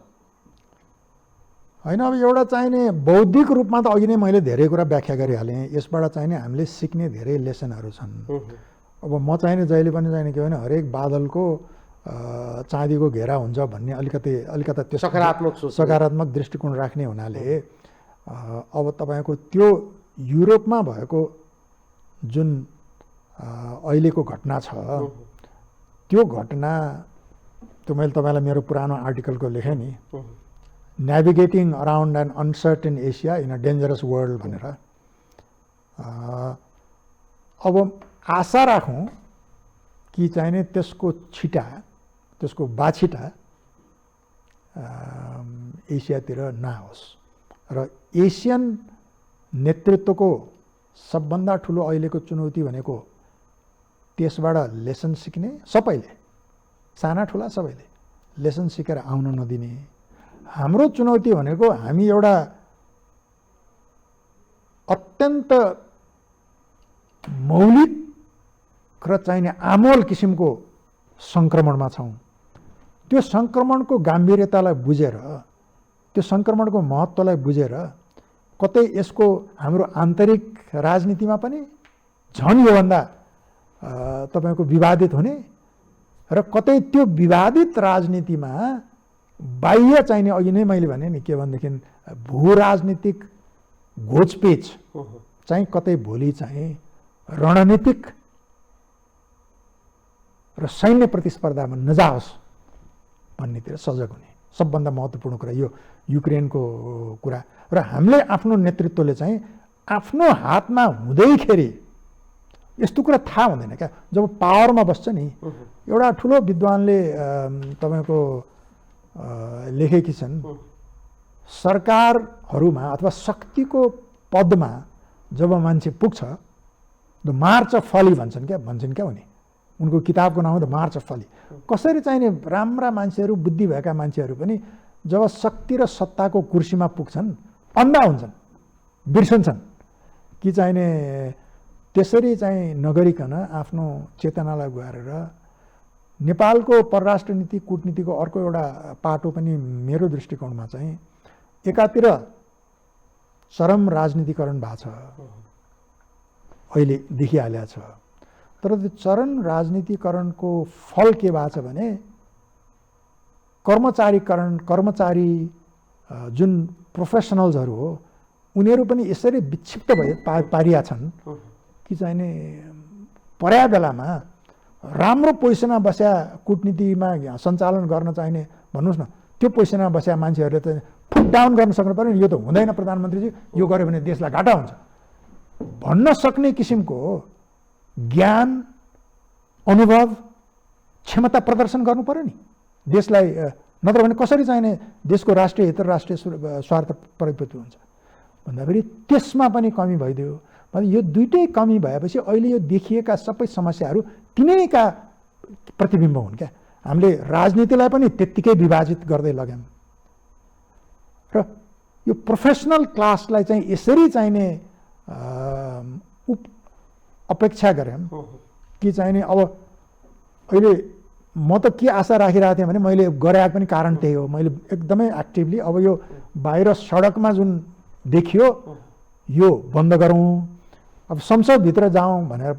होइन, अब एउटा चाहिने बौद्धिक रूपमा त अघि नै मैले धेरै कुरा व्याख्या गरिहालेँ। यसबाट चाहिने हामीले सिक्ने धेरै लेसनहरू छन्। अब म चाहिने जहिले पनि चाहिने के भने हरेक बादलको चाँदीको घेरा हुन्छ भन्ने अलिकता त्यो सकारात्मक दृष्टिकोण राख्ने हुनाले अब तपाईँको त्यो युरोपमा भएको जुन अहिलेको घटना छ, त्यो घटना त्यो मैले तपाईँलाई मेरो पुरानो आर्टिकलको लेखेँ नि, navigating around an uncertain Asia in a dangerous world भनेर। अब आशा राखौँ कि चाहिने त्यसको छिटा, त्यसको बाछिटा एसियातिर नआओस् र एसियन नेतृत्वको सबभन्दा ठुलो अहिलेको चुनौती भनेको त्यसबाट लेसन सिक्ने, सबैले साना ठुला सबैले लेसन सिकेर आउन नदिने। हाम्रो चुनौती भनेको हामी एउटा अत्यन्त मौलिक र चाहिने आमूल किसिमको सङ्क्रमणमा छौँ। त्यो सङ्क्रमणको गाम्भीर्यतालाई बुझेर, त्यो सङ्क्रमणको महत्त्वलाई बुझेर कतै यसको हाम्रो आन्तरिक राजनीतिमा पनि झन् योभन्दा तपाईँको विवादित हुने र कतै त्यो विवादित राजनीतिमा बाह्य चाहिने, अघि नै मैले भने नि के भनेदेखि भू राजनीतिक घोचपेच चाहिँ कतै भोलि चाहिँ रणनीतिक र सैन्य प्रतिस्पर्धामा नजाओस् भन्नेतिर सजग हुने सबभन्दा महत्त्वपूर्ण कुरा यो युक्रेनको कुरा। र हामीले आफ्नो नेतृत्वले चाहिँ आफ्नो हातमा हुँदैखेरि यस्तो कुरा थाहा हुँदैन क्या। जब पावरमा बस्छ नि, एउटा ठुलो विद्वानले तपाईँको लेखेकी छन्, सरकारहरूमा अथवा शक्तिको पदमा जब मान्छे पुग्छ, द मार्च अफ फली भन्छन् क्या उनी। उनको किताबको नाम हो द मार्च अफ फली। कसरी चाहिने राम्रा मान्छेहरू, बुद्धि भएका मान्छेहरू पनि जब शक्ति र सत्ताको कुर्सीमा पुग्छन् अन्धा हुन्छन्, बिर्सन्छन् कि चाहिने त्यसरी चाहिँ नगरिकन आफ्नो चेतनालाई गुहारेर नेपालको परराष्ट्र नीति कूटनीतिको अर्को एउटा पाटो पनि मेरो दृष्टिकोणमा चाहिँ एकातिर चरम राजनीतिकरण भएको छ, अहिले देखिहालेको छ। तर त्यो चरम राजनीतिकरणको फल के भएको छ भने कर्मचारी जुन प्रोफेसनल्सहरू हो उनीहरू पनि यसरी विक्षिप्त पारिया छन् कि चाहिने पर्या बेलामा राम्रो पोजिसनमा बस्या कूटनीतिमा सञ्चालन गर्न चाहिने भन्नुहोस् न, त्यो पोजिसनमा बस्या मान्छेहरूले त फुट डाउन गर्न सक्नु पर्यो नि, यो त हुँदैन प्रधानमन्त्रीजी, यो गर्यो भने देशलाई घाटा हुन्छ भन्न सक्ने किसिमको ज्ञान, अनुभव, क्षमता प्रदर्शन गर्नु पर्यो नि देशलाई। नत्र भने कसरी चाहिने देशको राष्ट्रिय हित र राष्ट्रिय स्वार्थ परिपूर्ति हुन्छ भन्दाखेरि त्यसमा पनि कमी भइदियो। यो दुइटै कमी भएपछि अहिले यो देखिएका सबै समस्याहरू तिनैका प्रतिबिम्ब हुन् क्या। हामीले राजनीतिलाई पनि त्यत्तिकै विभाजित गर्दै लग्यौँ र यो प्रोफेसनल क्लासलाई चाहिँ यसरी चाहिने अपेक्षा गऱ्यौँ कि चाहिने अब अहिले म त के आशा राखिरहेको थिएँ भने मैले गरेको पनि कारण त्यही हो। मैले एकदमै एक्टिभली अब यो बाहिर सडकमा जुन देखियो यो बन्द गरौँ, अब संसदभित्र जाउँ भनेर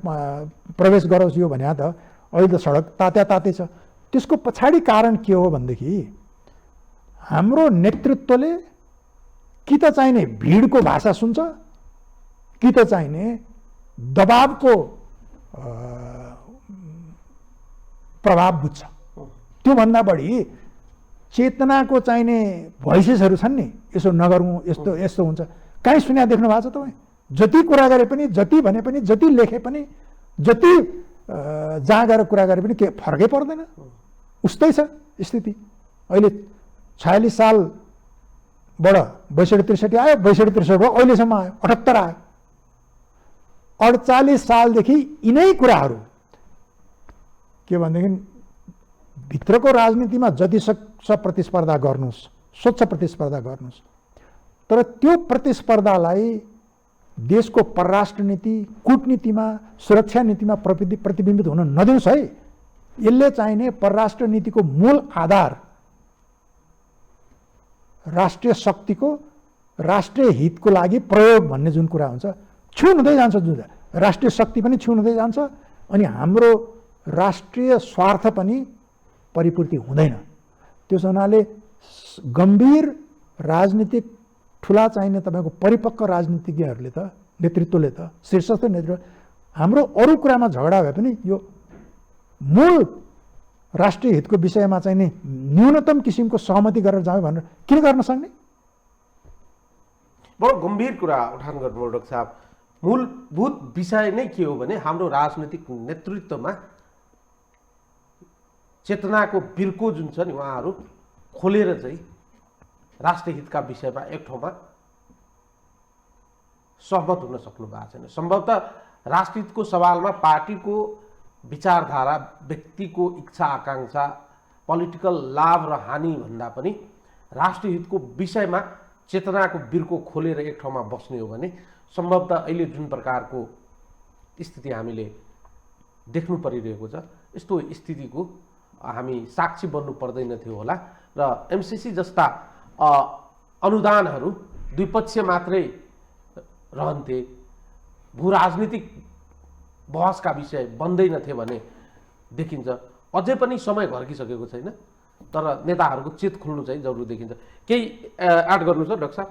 प्रवेश गरोस् यो भने त अहिले त सडक ताते छ। त्यसको पछाडि कारण के हो भनेदेखि हाम्रो नेतृत्वले कि त चाहिने भिडको भाषा सुन्छ कि त चाहिने दबावको प्रभाव बुझ्छ। त्योभन्दा बढी चेतनाको चाहिने भोइसेसहरू छन् नि, यसो नगरौँ, यस्तो हुन्छ, कहीँ सुन्या देख्नु भएको छ तपाईँ? जति कुरा गरे पनि, जति भने पनि, जति लेखे पनि, जति जहाँ गएर कुरा गरे पनि के फरकै पर्दैन, उस्तै छ स्थिति। अहिले 46 सालबाट 62-63 आयो, 62-63बाट अहिलेसम्म आयो, 78 आयो। 48 सालदेखि यिनै कुराहरू के भनेदेखि भित्रको राजनीतिमा जति सक्छ प्रतिस्पर्धा गर्नुहोस्, स्वच्छ प्रतिस्पर्धा गर्नुहोस्, तर त्यो प्रतिस्पर्धालाई देशको परराष्ट्र नीति, कूटनीतिमा, सुरक्षा नीतिमा प्रतिबिम्बित हुन नदिनुहोस् है। यसले चाहिने परराष्ट्र नीतिको मूल आधार राष्ट्रिय शक्तिको, राष्ट्रिय हितको लागि प्रयोग भन्ने जुन कुरा हुन्छ क्षुण हुँदै जान्छ। जुन राष्ट्रिय शक्ति पनि क्षुण हुँदै जान्छ अनि हाम्रो राष्ट्रिय स्वार्थ पनि परिपूर्ति हुँदैन। त्यसो हुनाले गम्भीर राजनीतिक ठुला चाहिने तपाईँको परिपक्व राजनीतिज्ञहरूले त, नेतृत्वले त, शीर्षस्थ नेतृत्व हाम्रो अरू कुरामा झगडा भए पनि यो मूल राष्ट्रिय हितको विषयमा चाहिँ नि न्यूनतम किसिमको सहमति गरेर जाऊ भनेर किन गर्न सक्ने? बडो गम्भीर कुरा उठान गर्नुभयो डाक्टर साहब। मूलभूत विषय नै के हो भने हाम्रो राजनीतिक नेतृत्वमा चेतनाको बिर्को जुन छ नि उहाँहरू खोलेर चाहिँ राष्ट्रिय हितका विषयमा एक ठाउँमा सहमत हुन सक्नु भएको छैन। सम्भवतः राष्ट्रहितको सवालमा पार्टीको विचारधारा, व्यक्तिको इच्छा आकाङ्क्षा, पोलिटिकल लाभ र हानि भन्दा पनि राष्ट्रहितको विषयमा चेतनाको बिर्को खोलेर एक ठाउँमा बस्ने हो भने सम्भवतः अहिले जुन प्रकारको स्थिति हामीले देख्नु परिरहेको छ, यस्तो स्थितिको हामी साक्षी बन्नु पर्दैन थियो होला। र एमसिसी जस्ता अनुदानहरू द्विपक्षीय मात्रै रहन्थे, भू राजनीतिक बहसका विषय बन्दैनथे भने देखिन्छ। अझै पनि समय घर्किसकेको छैन, तर नेताहरूको चेत खुल्नु चाहिँ जरुरी देखिन्छ। केही एड गर्नु छ डाक्टर साहब?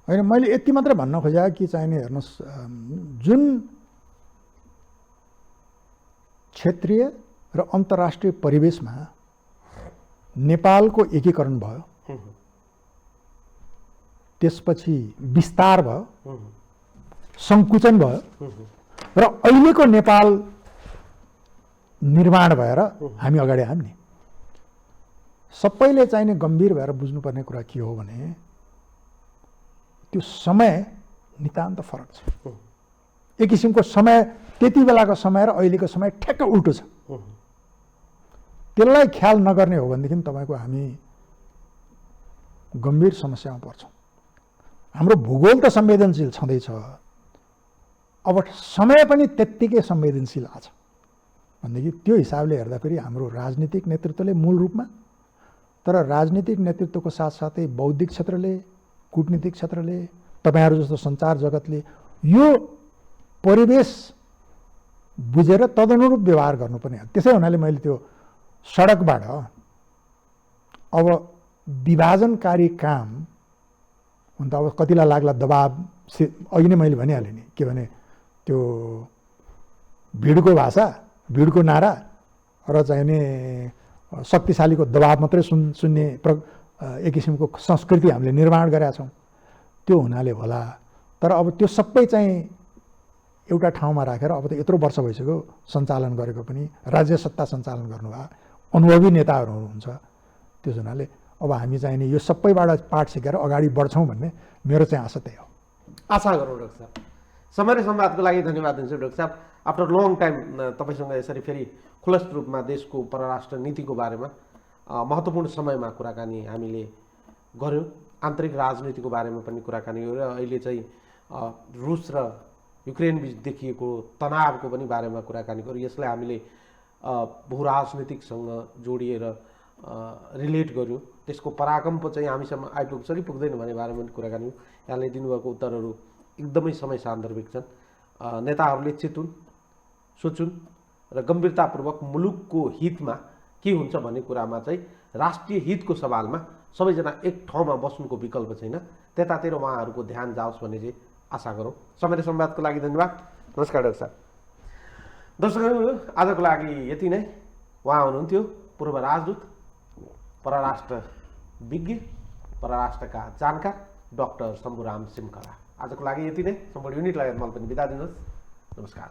होइन, मैले यति मात्रै भन्न खोजेँ कि चाहिने हेर्नुहोस्, जुन क्षेत्रीय र अन्तर्राष्ट्रिय परिवेशमा नेपालको एकीकरण भयो, त्यसपछि विस्तार भयो, सङ्कुचन भयो र अहिलेको नेपाल निर्माण भएर हामी अगाडि आयौँ नि। सबैले चाहिने गम्भीर भएर बुझ्नुपर्ने कुरा के हो भने त्यो समय नितान्त फरक छ। एक किसिमको समय, त्यति बेलाको समय र अहिलेको समय ठ्याक्क उल्टो छ। त्यसलाई ख्याल नगर्ने हो भनेदेखि तपाईँको हामी गम्भीर समस्यामा पर्छौँ। हाम्रो भूगोल त संवेदनशील छँदैछ, अब समय पनि त्यत्तिकै संवेदनशील आछ भनेदेखि त्यो हिसाबले हेर्दाखेरि हाम्रो राजनीतिक नेतृत्वले मूल रूपमा, तर राजनीतिक नेतृत्वको साथसाथै बौद्धिक क्षेत्रले, कूटनीतिक क्षेत्रले, तपाईँहरू जस्तो सञ्चार जगतले यो परिवेश बुझेर तदनुरूप व्यवहार गर्नुपर्ने हो। त्यसै हुनाले मैले त्यो सडकबाट अब विभाजनकारी काम हुन त अब कतिलाई लाग्ला दबाब, अघि नै मैले भनिहालेँ नि, के भने त्यो भिडको भाषा, भिडको नारा र चाहिने शक्तिशालीको दबाब मात्रै सुन्ने एक किसिमको संस्कृति हामीले निर्माण गरेका छौँ। त्यो हुनाले होला। तर अब त्यो सबै चाहिँ एउटा ठाउँमा राखेर अब त यत्रो वर्ष भइसक्यो सञ्चालन गरेको पनि, राज्य सत्ता सञ्चालन गर्नुभयो, अनुभवी नेताहरू हुनुहुन्छ। त्यस हुनाले अब हामी चाहिँ नि यो सबैबाट पाठ सिकेर अगाडि बढ्छौँ भन्ने मेरो चाहिँ आशा त्यही हो। आशा गरौँ डाक्टर साहब। समय र संवादको लागि धन्यवाद दिन्छु डाक्टर साहब। आफ्टर लङ टाइम तपाईँसँग यसरी फेरि खुलस्त रूपमा देशको परराष्ट्र नीतिको बारेमा महत्त्वपूर्ण समयमा कुराकानी हामीले गऱ्यौँ। आन्तरिक राजनीतिको बारेमा पनि कुराकानी गऱ्यौँ र अहिले चाहिँ रुस र युक्रेन बीच देखिएको तनावको पनि बारेमा कुराकानी गऱ्यौँ। यसलाई हामीले भू राजनीतिकसँग जोडिएर रिलेट गऱ्यौँ। त्यसको पराकम्प चाहिँ हामीसम्म आइपुग्छ कि पुग्दैन भन्ने बारेमा पनि कुराकानी गऱ्यौँ। यहाँले दिनुभएको उत्तरहरू एकदमै समय सान्दर्भिक छन्। नेताहरूले चेतुन्, सोचुन् र गम्भीरतापूर्वक मुलुकको हितमा के हुन्छ भन्ने कुरामा चाहिँ राष्ट्रिय हितको सवालमा सबैजना एक ठाउँमा बस्नुको विकल्प छैन, त्यतातिर उहाँहरूको ध्यान जाओस् भन्ने चाहिँ आशा गरौँ। समय र संवादको लागि धन्यवाद। नमस्कार डाक्टर साहब। दर्शकहरू, आजको लागि यति नै। उहाँ हुनुहुन्थ्यो पूर्व राजदूत, परराष्ट्र विज्ञ, परराष्ट्रका जानकार डाक्टर शम्भुराम सिमकरा। आजको लागि यति नै। सम्पूर्ण युनिट लगायत मलाई पनि बिदा दिनुहोस्। नमस्कार।